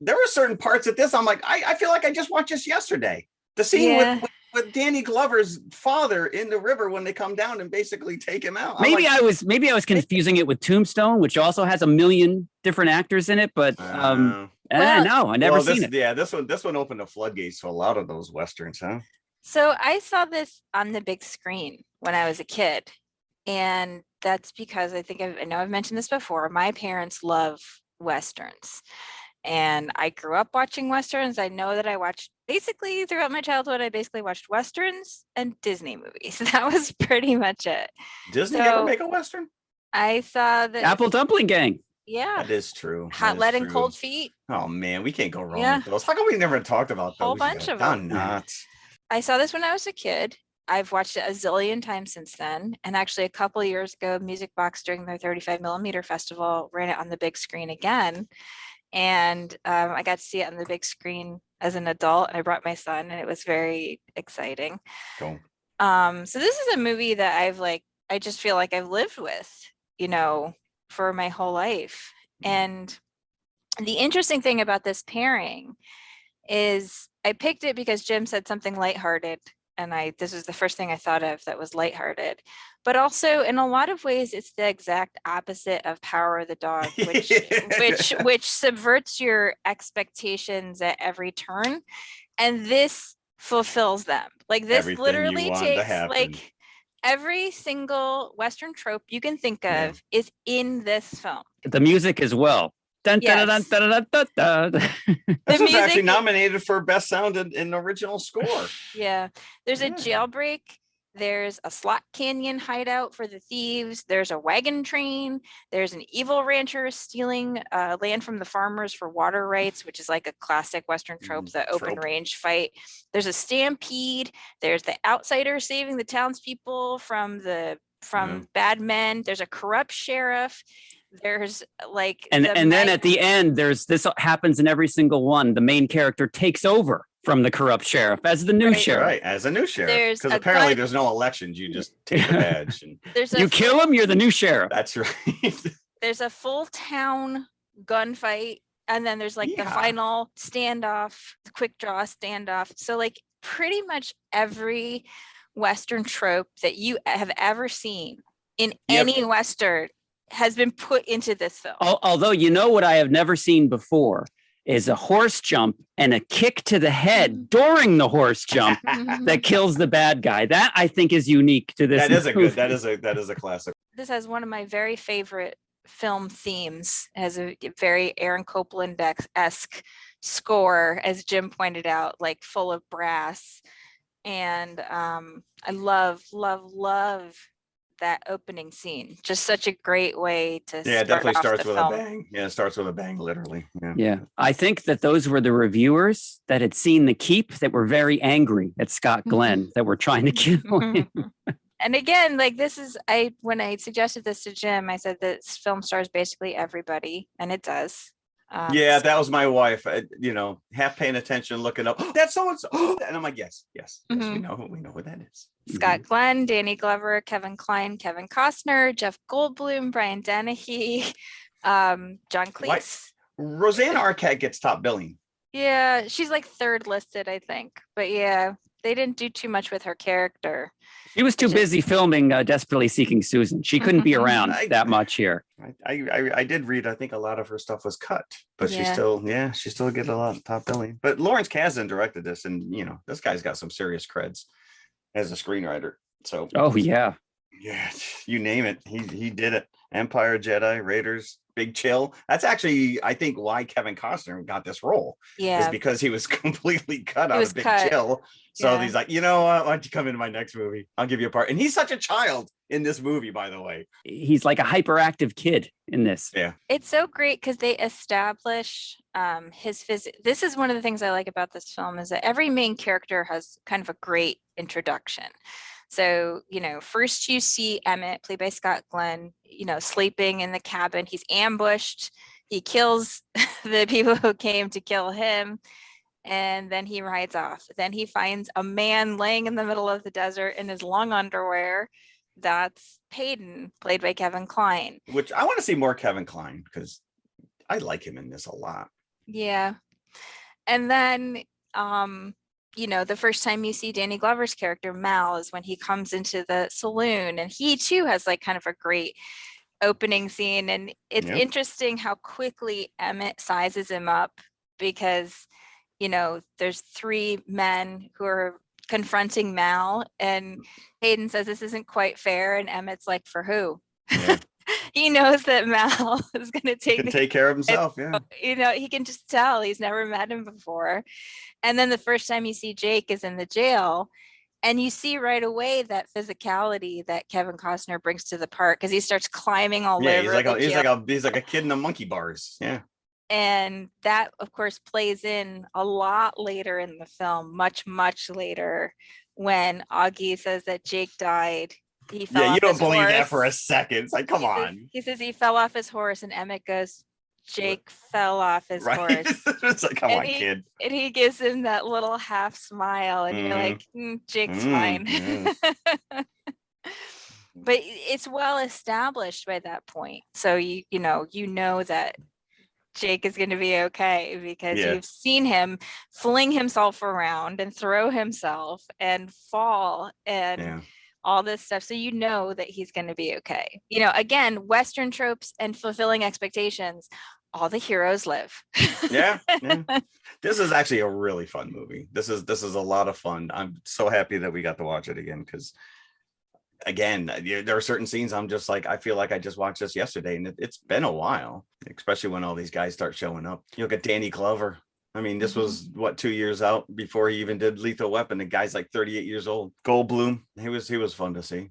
There were certain parts of this I'm like, I feel like I just watched this yesterday. The scene with Danny Glover's father in the river when they come down and basically take him out. Maybe I was confusing it with Tombstone, which also has a million different actors in it, but no, I never seen it. Yeah, this one opened the floodgates to a lot of those Westerns, huh? So I saw this on the big screen when I was a kid. And that's because I know I've mentioned this before. My parents love Westerns. And I grew up watching Westerns. I know that I watched basically throughout my childhood, I basically watched Westerns and Disney movies. That was pretty much it. Disney ever make a Western? I saw the Apple Dumpling Gang. Yeah. That is true. Hot Lead and Cold Feet. Oh man, we can't go wrong with those. How come we never talked about those? Whole bunch of them. Nuts. I saw this when I was a kid. I've watched it a zillion times since then. And actually a couple of years ago, Music Box during their 35 millimeter festival ran it on the big screen again. And I got to see it on the big screen as an adult. I brought my son and it was very exciting. Cool. So this is a movie that I just feel like I've lived with, for my whole life. And the interesting thing about this pairing is I picked it because Jim said something lighthearted. And this was the first thing I thought of that was lighthearted, but also in a lot of ways, it's the exact opposite of Power of the Dog, which subverts your expectations at every turn. And this fulfills them. Like this Everything literally takes like every single Western trope you can think of is in this film. The music as well. Dun, Yes. dun, dun, dun, dun, dun, dun. This was music- actually nominated for best sound in original score. Yeah. There's a jailbreak. There's a slot canyon hideout for the thieves. There's a wagon train. There's an evil rancher stealing land from the farmers for water rights, which is like a classic Western trope, the open range fight. There's a stampede. There's the outsider saving the townspeople from bad men. There's a corrupt sheriff. There's and then at the end, this happens in every single one. The main character takes over from the corrupt sheriff as the new sheriff. Right, as a new sheriff. Because apparently there's no elections. You just take the badge. And you kill him, you're the new sheriff. That's right. There's a full town gunfight. And then there's the final standoff, the quick draw standoff. So pretty much every Western trope that you have ever seen in any Western has been put into this film. Although, what I have never seen before is a horse jump and a kick to the head during the horse jump that kills the bad guy. That I think is unique to this. That is a classic. this has one of my very favorite film themes. It has a very Aaron Copland-esque score, as Jim pointed out, like full of brass. And I love that opening scene. Just such a great way to Yeah, it start definitely off starts the with film. a bang. Yeah, it starts with a bang, literally. Yeah. I think that those were the reviewers that had seen The Keep that were very angry at Scott Glenn that were trying to kill him. And again, like when I suggested this to Jim, I said this film stars basically everybody, and it does. Yeah, that was my wife. Half paying attention, looking up. Oh, that's so and so. And I'm like, yes, we know who that is. Scott Glenn, Danny Glover, Kevin Kline, Kevin Costner, Jeff Goldblum, Brian Dennehy, John Cleese. Rosanna Arquette gets top billing. Yeah, she's like third listed, I think. But yeah, they didn't do too much with her character. She was too busy filming Desperately Seeking Susan. She couldn't be around that much here. I did read, I think a lot of her stuff was cut, but she still get a lot of top billing. But Lawrence Kasdan directed this, and this guy's got some serious creds as a screenwriter. So yeah, you name it, he did it. Empire, Jedi, Raiders, Big Chill. That's actually, I think, why Kevin Costner got this role. Yeah, is because he was completely cut out of Big Chill. So he's like, you know what? Why don't you come into my next movie? I'll give you a part. And he's such a child in this movie, by the way. He's like a hyperactive kid in this. Yeah, it's so great because they establish his physics. This is one of the things I like about this film, is that every main character has kind of a great introduction. So, first you see Emmett, played by Scott Glenn, sleeping in the cabin. He's ambushed. He kills the people who came to kill him. And then he rides off. Then he finds a man laying in the middle of the desert in his long underwear. That's Peyton, played by Kevin Kline. Which I want to see more Kevin Kline, because I like him in this a lot. Yeah. And then, the first time you see Danny Glover's character, Mal, is when he comes into the saloon. And he, too, has like kind of a great opening scene. And it's interesting how quickly Emmett sizes him up, because there's three men who are confronting Mal, and Hayden says this isn't quite fair, and Emmett's like, for who? Yeah. He knows that Mal is going to take care of himself. He can just tell. He's never met him before. And then the first time you see Jake is in the jail, and you see right away that physicality that Kevin Costner brings to the part, because he starts climbing all over. He's like a kid in the monkey bars. Yeah. And that, of course, plays in a lot later in the film, much, much later, when Augie says that Jake died. He fell off you don't his believe horse. that for a second. It's like, come on. He says he fell off his horse, and Emmett goes, Jake fell off his horse. It's like, come on, kid. And he gives him that little half smile, and you're like, Jake's fine. But it's well established by that point. So you know that Jake is going to be okay, because you've seen him fling himself around and throw himself and fall and all this stuff. So you know that he's going to be okay. Again, Western tropes and fulfilling expectations. All the heroes live. Yeah. This is actually a really fun movie. This is a lot of fun. I'm so happy that we got to watch it again, because again, there are certain scenes I'm just like, I feel like I just watched this yesterday, and it's been a while, especially when all these guys start showing up. You look at Danny Glover. I mean, this was 2 years out before he even did Lethal Weapon. The guy's like 38 years old. Goldblum, he was fun to see.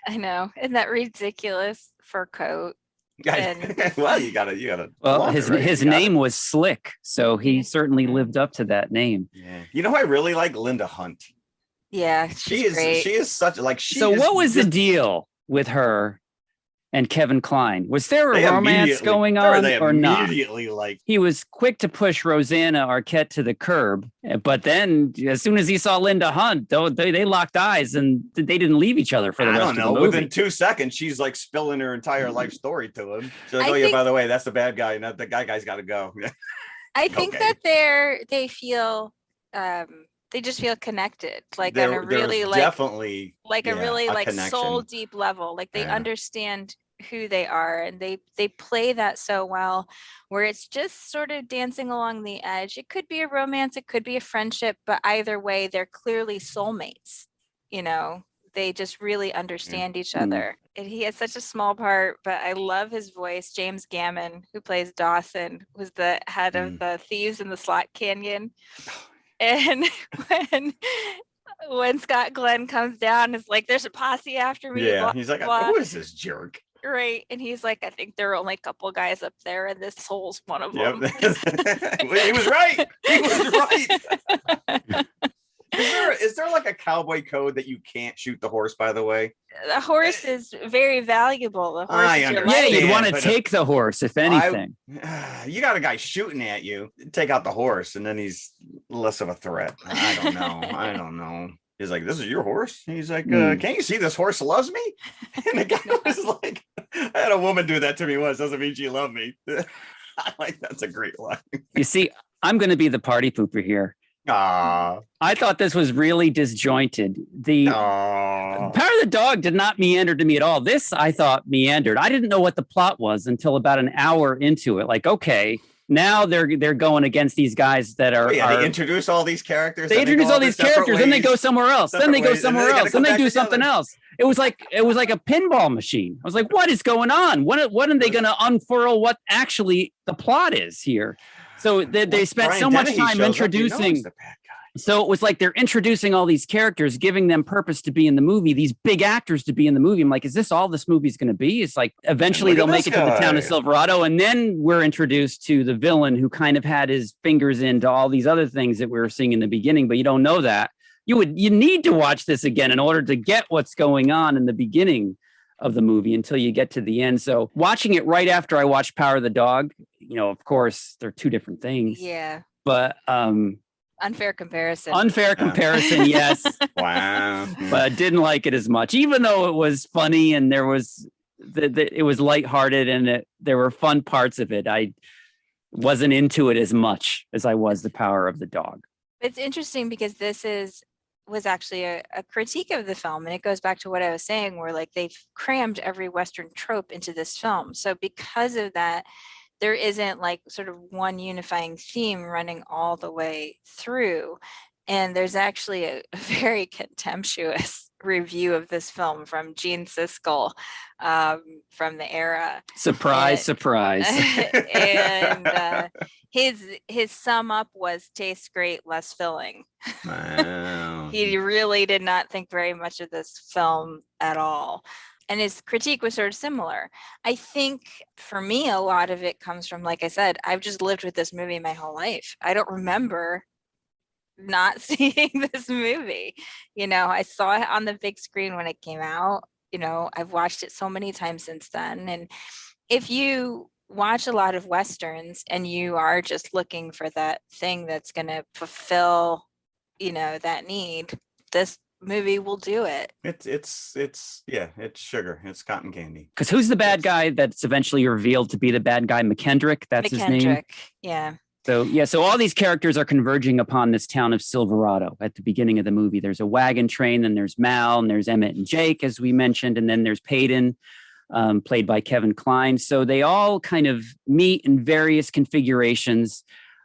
I know, and that ridiculous fur coat. Well, you gotta. Well, his name was Slick, so he certainly lived up to that name. Yeah. I really like Linda Hunt. Yeah, she is such like. What was the deal with her and Kevin Kline? Was there a romance going on or not? He was quick to push Rosanna Arquette to the curb, but then as soon as he saw Linda Hunt, they locked eyes, and they didn't leave each other for the rest of the movie. Within 2 seconds, she's like spilling her entire life story to him. She's like, by the way, that's the bad guy, and the guy's got to go. I think that they feel. They just feel connected, like on a really definitely like a really like soul deep level. Like they understand who they are, and they play that so well, where it's just sort of dancing along the edge. It could be a romance, it could be a friendship, but either way, they're clearly soulmates. they just really understand each other. And he has such a small part, but I love his voice. James Gammon, who plays Dawson, was the head of the thieves in the slot canyon. And when Scott Glenn comes down, it's like, there's a posse after me. Yeah, he's like, who is this jerk? Right. And he's like, I think there are only a couple guys up there, and this hole's one of them. He was right. He was right. Is there like a cowboy code that you can't shoot the horse, by the way? The horse is very valuable. The horse I is your understand. Yeah, life. you'd want to take the horse, if anything. You got a guy shooting at you, take out the horse, and then he's less of a threat. I don't know. He's like, this is your horse? He's like, can't you see this horse loves me? And the guy was like, I had a woman do that to me once. Doesn't mean she loved me. Like, that's a great line. You see, I'm going to be the party pooper here. I thought this was really disjointed. The Power of the Dog did not meander to me at all. This, I thought, meandered. I didn't know what the plot was until about an hour into it. Like, okay, now they're going against these guys that are. They introduce all these characters. They introduce all these characters, then they go somewhere else. Then they go somewhere else. Then they do something else. It was like a pinball machine. I was like, what is going on? When are they going to unfurl what actually the plot is here? So they spent so much time introducing. So it was like they're introducing all these characters, giving them purpose to be in the movie, these big actors to be in the movie. I'm like, is this all this movie's going to be? It's like eventually they'll make it to the town of Silverado. And then we're introduced to the villain who kind of had his fingers into all these other things that we were seeing in the beginning, but you don't know that. You need to watch this again in order to get what's going on in the beginning of the movie until you get to the end. So watching it right after I watched Power of the Dog, of course, they're two different things. Yeah. But unfair comparison. Yes. Wow. But I didn't like it as much, even though it was funny and there was it was lighthearted and there were fun parts of it. I wasn't into it as much as I was the Power of the Dog. It's interesting because this was actually a critique of the film, and it goes back to what I was saying, where like they've crammed every Western trope into this film. So because of that, there isn't like sort of one unifying theme running all the way through. And there's actually a very contemptuous review of this film from Gene Siskel from the era. Surprise. And his sum up was tastes great, less filling. Wow. He really did not think very much of this film at all. And his critique was sort of similar. I think for me, a lot of it comes from, like I said, I've just lived with this movie my whole life. I don't remember not seeing this movie. I saw it on the big screen when it came out. I've watched it so many times since then. And if you watch a lot of Westerns and you are just looking for that thing that's going to fulfill, that need, this movie will do it. It's sugar. It's cotton candy. Because who's the bad guy that's eventually revealed to be the bad guy? McKendrick, that's his name. Yeah. So all these characters are converging upon this town of Silverado at the beginning of the movie. There's a wagon train, then there's Mal, and there's Emmett and Jake, as we mentioned, and then there's Peyton, played by Kevin Kline. So they all kind of meet in various configurations.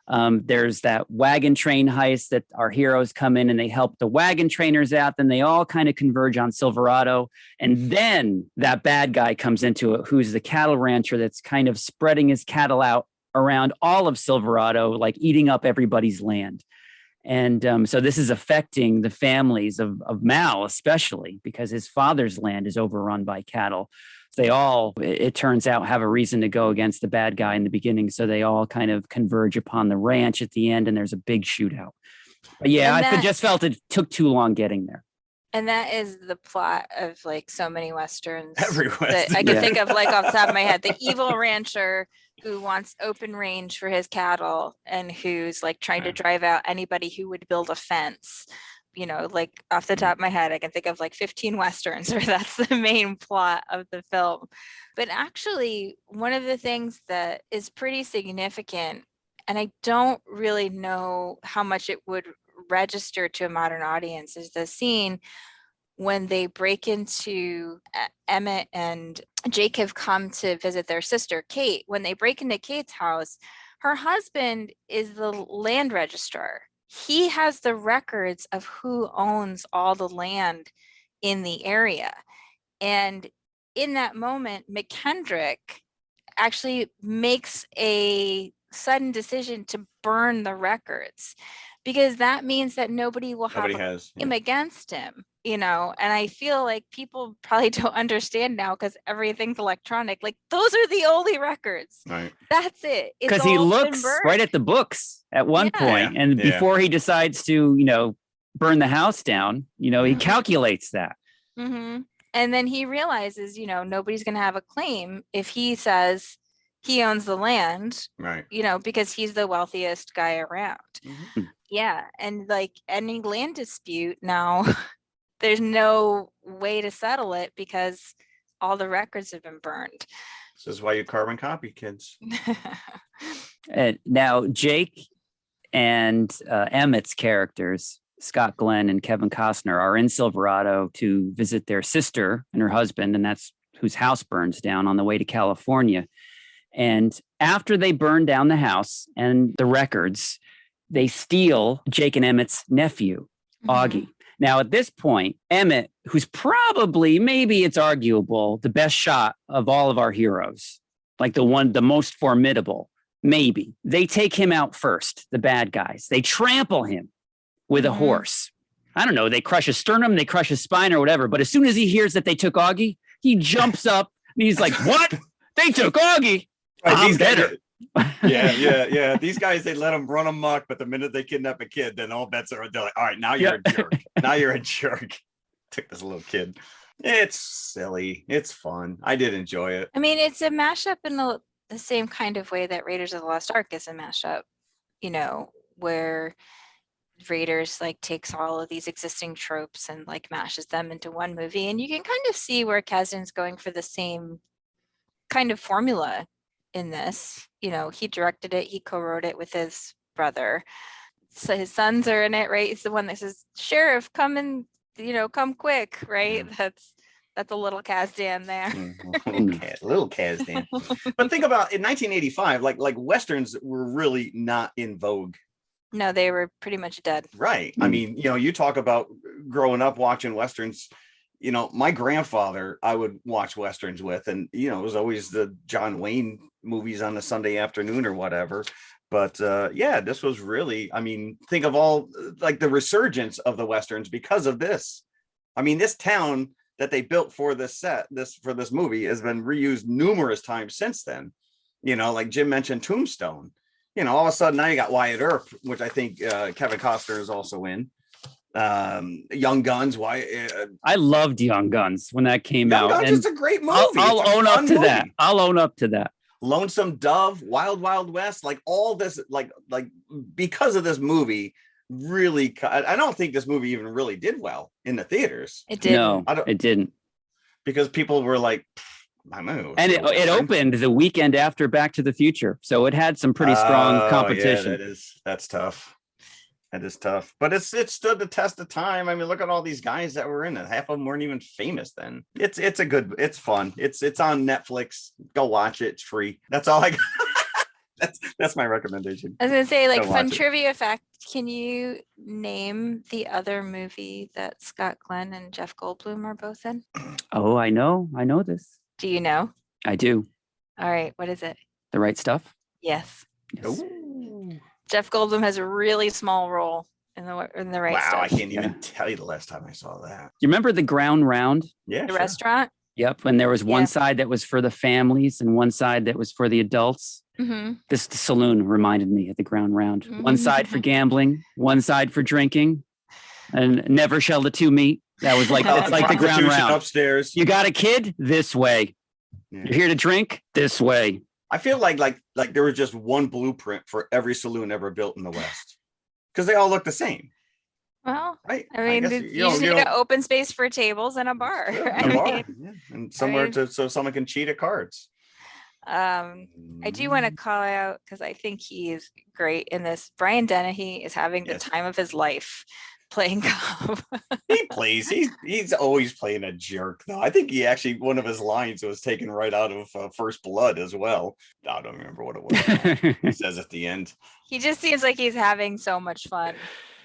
There's that wagon train heist that our heroes come in and they help the wagon trainers out. Then they all kind of converge on Silverado. And then that bad guy comes into it, who's the cattle rancher that's kind of spreading his cattle out around all of Silverado, like eating up everybody's land. And so this is affecting the families of Mal, especially because his father's land is overrun by cattle. They all, it turns out, have a reason to go against the bad guy in the beginning. So they all kind of converge upon the ranch at the end, and there's a big shootout. But yeah, I just felt it took too long getting there. And that is the plot of like so many Westerns. Every Western. I can think of like off the top of my head, the evil rancher who wants open range for his cattle and who's like trying to drive out anybody who would build a fence. Like off the top of my head, I can think of like 15 Westerns where that's the main plot of the film. But actually, one of the things that is pretty significant, and I don't really know how much it would register to a modern audience, is the scene when they break into Emmett and Jake have come to visit their sister, Kate. When they break into Kate's house, her husband is the land registrar. He has the records of who owns all the land in the area. And in that moment, McKendrick actually makes a sudden decision to burn the records, because that means that nobody will have him against him, and I feel like people probably don't understand now because everything's electronic. Like, those are the only records. Right. That's it. Because he looks right at the books at one point, and before he decides to, burn the house down, he calculates that. Mm-hmm. And then he realizes, nobody's going to have a claim if he says he owns the land, right? Because he's the wealthiest guy around. Mm-hmm. Yeah. And like any land dispute now, there's no way to settle it because all the records have been burned. This is why you carbon copy, kids. And now Jake and Emmett's characters, Scott Glenn and Kevin Costner, are in Silverado to visit their sister and her husband, and that's whose house burns down on the way to California. And after they burn down the house and the records, they steal Jake and Emmett's nephew, Augie. Now, at this point, Emmett, who's probably, maybe it's arguable, the best shot of all of our heroes, like the most formidable, maybe. They take him out first, the bad guys. They trample him with a horse. I don't know. They crush his sternum, they crush his spine or whatever. But as soon as he hears that they took Augie, he jumps up and he's like, what? They took Augie. I'm better. Yeah. These guys, they let them run amok, but the minute they kidnap a kid, then all bets are, they're like, all right, now you're a jerk. Now you're a jerk. Took this little kid. It's silly. It's fun. I did enjoy it. I mean, it's a mashup in the same kind of way that Raiders of the Lost Ark is a mashup, where Raiders like takes all of these existing tropes and like mashes them into one movie. And you can kind of see where Kasdan's going for the same kind of formula in this. He directed it, he co-wrote it with his brother. So his sons are in it, right? He's the one that says, Sheriff, come and, come quick, right? That's a little Kasdan there. Little Kasdan. But think about in 1985, like Westerns were really not in vogue. No, they were pretty much dead. Right. I mean, you talk about growing up watching Westerns, my grandfather, I would watch Westerns with, and, it was always the John Wayne movies on a Sunday afternoon or whatever. But this was really, I mean, think of all like the resurgence of the Westerns because of this. I mean, this town that they built for this movie has been reused numerous times since then. Like Jim mentioned Tombstone. All of a sudden now you got Wyatt Earp, which I think Kevin Costner is also in. Young Guns. I loved Young Guns when that came out. Young Guns is a great movie. I'll own up to that. I'll own up to that. Lonesome Dove, Wild Wild West, like all this, like because of this movie, really. I don't think this movie even really did well in the theaters. It did. No, it didn't. Because people were like, I know. And it opened the weekend after Back to the Future. So it had some pretty strong competition. Yeah, that's tough. That is tough. But it stood the test of time. I mean, look at all these guys that were in it. Half of them weren't even famous then. It's fun. It's on Netflix. Go watch it. It's free. That's all I got. That's my recommendation. I was gonna say, like, fun trivia fact. Can you name the other movie that Scott Glenn and Jeff Goldblum are both in? Oh, I know this. Do you know? I do. All right. What is it? The Right Stuff? Yes. Ooh. Jeff Goldblum has a really small role in the Right Stuff. Wow, I can't even tell you the last time I saw that. You remember the Ground Round? Yeah. The restaurant? Yep. And there was one side that was for the families and one side that was for the adults. Mm-hmm. The saloon reminded me of the Ground Round. Mm-hmm. One side for gambling, one side for drinking, and never shall the two meet. That was like it's like the Ground Round. Upstairs. You got a kid? This way. Yeah. You're here to drink? This way. I feel like there was just one blueprint for every saloon ever built in the West, because they all look the same. Well, right. I mean, you just need an open space for tables and a bar. Yeah, and somewhere so someone can cheat at cards. I do want to call out, because I think he is great in this. Brian Dennehy is having the time of his life playing Cobb. He plays. He's always playing a jerk, though. I think one of his lines was taken right out of First Blood as well. I don't remember what it was. He says at the end. He just seems like he's having so much fun.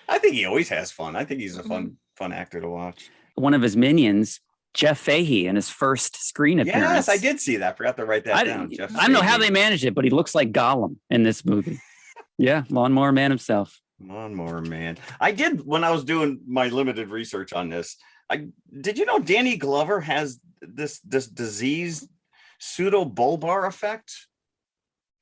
I think he always has fun. I think he's a fun actor to watch. one of his minions, Jeff Fahey, in his first screen appearance. Yes, I did see that. I forgot to write that down. Jeff I don't know how Fahey. they managed it, but he looks like Gollum in this movie. Yeah, Lawnmower Man himself. Lawnmower Man. I did, when I was doing my limited research on this, did you know Danny Glover has this disease, pseudobulbar effect?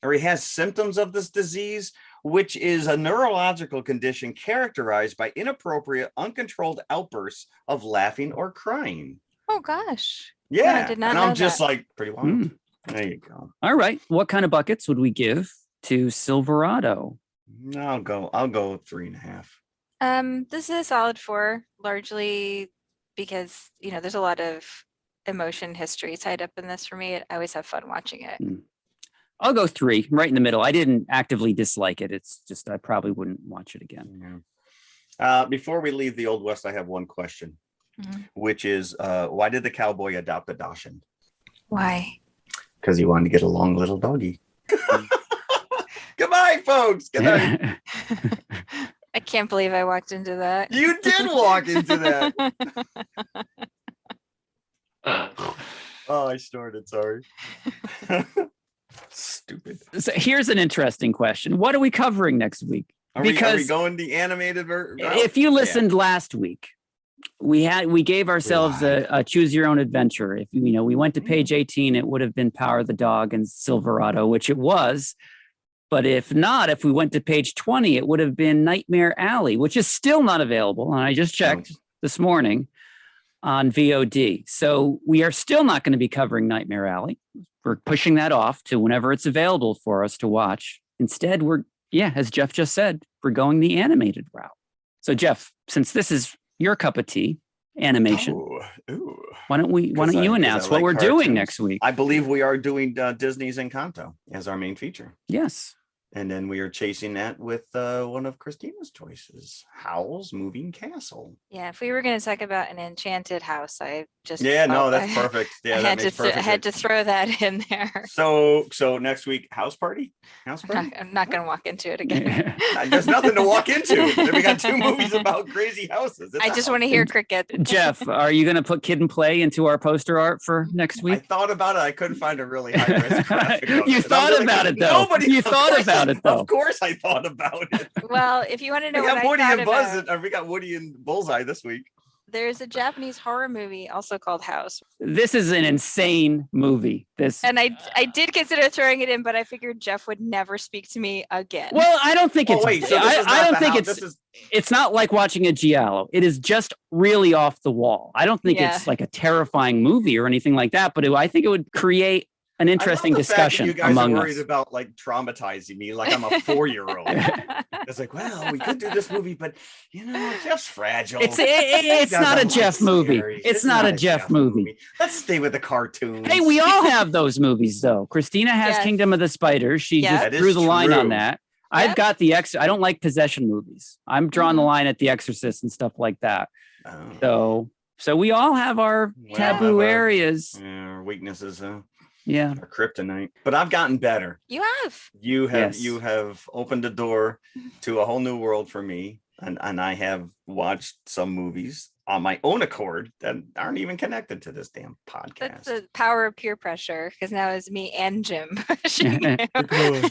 Or he has symptoms of this disease, which is a neurological condition characterized by inappropriate, uncontrolled outbursts of laughing or crying. Oh gosh. Yeah, I did not and know I'm just that. like, pretty wild. There you go. All right. What kind of buckets would we give to Silverado? I'll go 3.5. This is a solid 4, largely because, there's a lot of emotion history tied up in this for me. I always have fun watching it. I'll go 3, right in the middle. I didn't actively dislike it. It's just I probably wouldn't watch it again. Yeah. Before we leave the Old West, I have one question, which is, why did the cowboy adopt a Dachshund? Why? Because he wanted to get a long little doggy. Goodbye, folks. Good night. I can't believe I walked into that. You did walk into that. Oh, I snorted. Sorry. Stupid. So here's an interesting question. What are we covering next week? Are we going the animated version? If you listened last week, we gave ourselves a choose your own adventure. If we went to page 18, it would have been Power of the Dog and Silverado, which it was. But if not, if we went to page 20, it would have been Nightmare Alley, which is still not available. And I just checked this morning on VOD. So we are still not going to be covering Nightmare Alley. We're pushing that off to whenever it's available for us to watch. Instead, as Jeff just said, we're going the animated route. So Jeff, since this is your cup of tea, animation, why don't you announce what we're doing next week? I believe we are doing Disney's Encanto as our main feature. Yes. And then we are chasing that with one of Christina's choices, Howl's Moving Castle. Yeah, if we were going to talk about an enchanted house, I just that's perfect. Yeah, I had to throw that in there. So next week, house party. I'm not going to walk into it again. There's nothing to walk into. We got 2 movies about crazy houses. I just want to hear cricket. Jeff, are you going to put Kid and Play into our poster art for next week? I thought about it. I couldn't find a really high risk graphic. You thought about it though. You thought about it though. Of course, I thought about it. Well, if you want to know we what got Woody I and thought Buzz. about, We got Woody and Bullseye this week. there's a Japanese horror movie also called House. This is an insane movie. And I did consider throwing it in, but I figured Jeff would never speak to me again. Well, I don't think it's. I don't think it's not like watching a giallo. It is just really off the wall. I don't think it's like a terrifying movie or anything like that. But I think it would create an interesting discussion you guys among are worried us. about like traumatizing me, like I'm a 4-year-old. It's like, well, we could do this movie, but Jeff's fragile. It's not a Jeff movie. It's not a Jeff movie. Let's stay with the cartoons. Hey, we all have those movies though. Christina has Kingdom of the Spiders. She just drew the line on that. I've got The Exorcist. I don't like possession movies. I'm drawing the line at The Exorcist and stuff like that. So we all have our taboo areas. Our weaknesses. Yeah. Our kryptonite. But I've gotten better. You have. You have opened the door to a whole new world for me. And I have watched some movies on my own accord that aren't even connected to this damn podcast. That's the power of peer pressure, because now it's me and Jim pushing you. I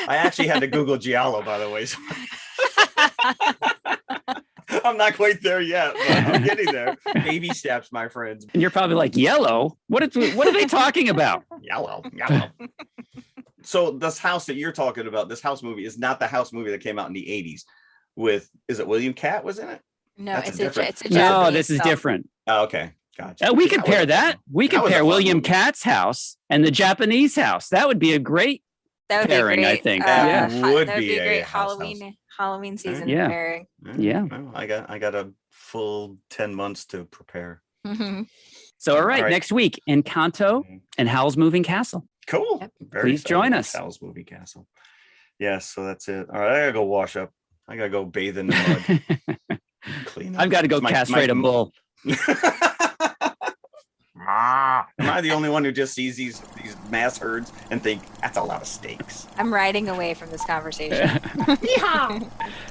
actually had to Google Giallo, by the way. So I'm not quite there yet, but I'm getting there. Baby steps, my friends. And you're probably like, yellow? What are they talking about? Yellow. So this house that you're talking about, this house movie, is not the house movie that came out in the 80s is it William Katt was in it? No, it's a Japanese No, this is film. different. Oh, okay. Gotcha. We could pair that. We could pair William movie. Katt's house and the Japanese house. That would be a great pairing, I think. That would be a great house. Halloween season Yeah. pairing. Yeah. Well, I got a full 10 months to prepare. Mm-hmm. So, all right, next week, Encanto and Howl's Moving Castle. Cool. Yep. Please join us. Howl's Moving Castle. Yes, so that's it. All right, I gotta go wash up. I gotta go bathe in the mud. Clean up. I've got to go castrate a bull. Am I the only one who just sees these mass herds and think that's a lot of steaks? I'm riding away from this conversation.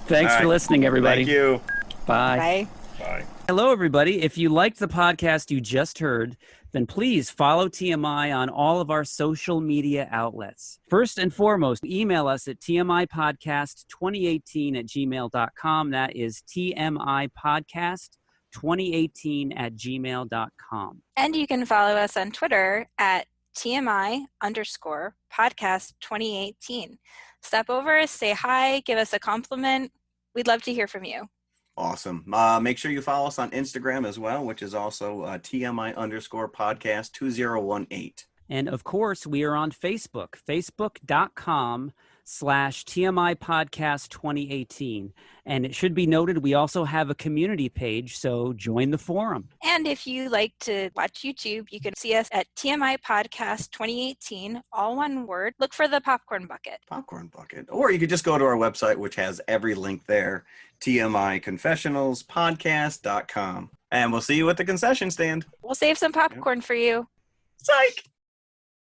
Thanks for listening, everybody. Thank you. Bye. Bye. Bye. Hello, everybody. If you liked the podcast you just heard, then please follow TMI on all of our social media outlets. First and foremost, email us at tmipodcast2018@gmail.com. That is tmipodcast2018@gmail.com. And you can follow us on Twitter at TMI_podcast 2018. Stop over, say hi, give us a compliment. We'd love to hear from you. Awesome. Make sure you follow us on Instagram as well, which is also TMI_podcast 2018. And of course, we are on Facebook, facebook.com/TMI Podcast 2018. And it should be noted, we also have a community page, so join the forum. And if you like to watch YouTube, you can see us at TMI Podcast 2018, all one word. Look for the popcorn bucket. Popcorn bucket. Or you could just go to our website, which has every link there, TMIconfessionalspodcast.com. And we'll see you at the concession stand. We'll save some popcorn for you. Psych!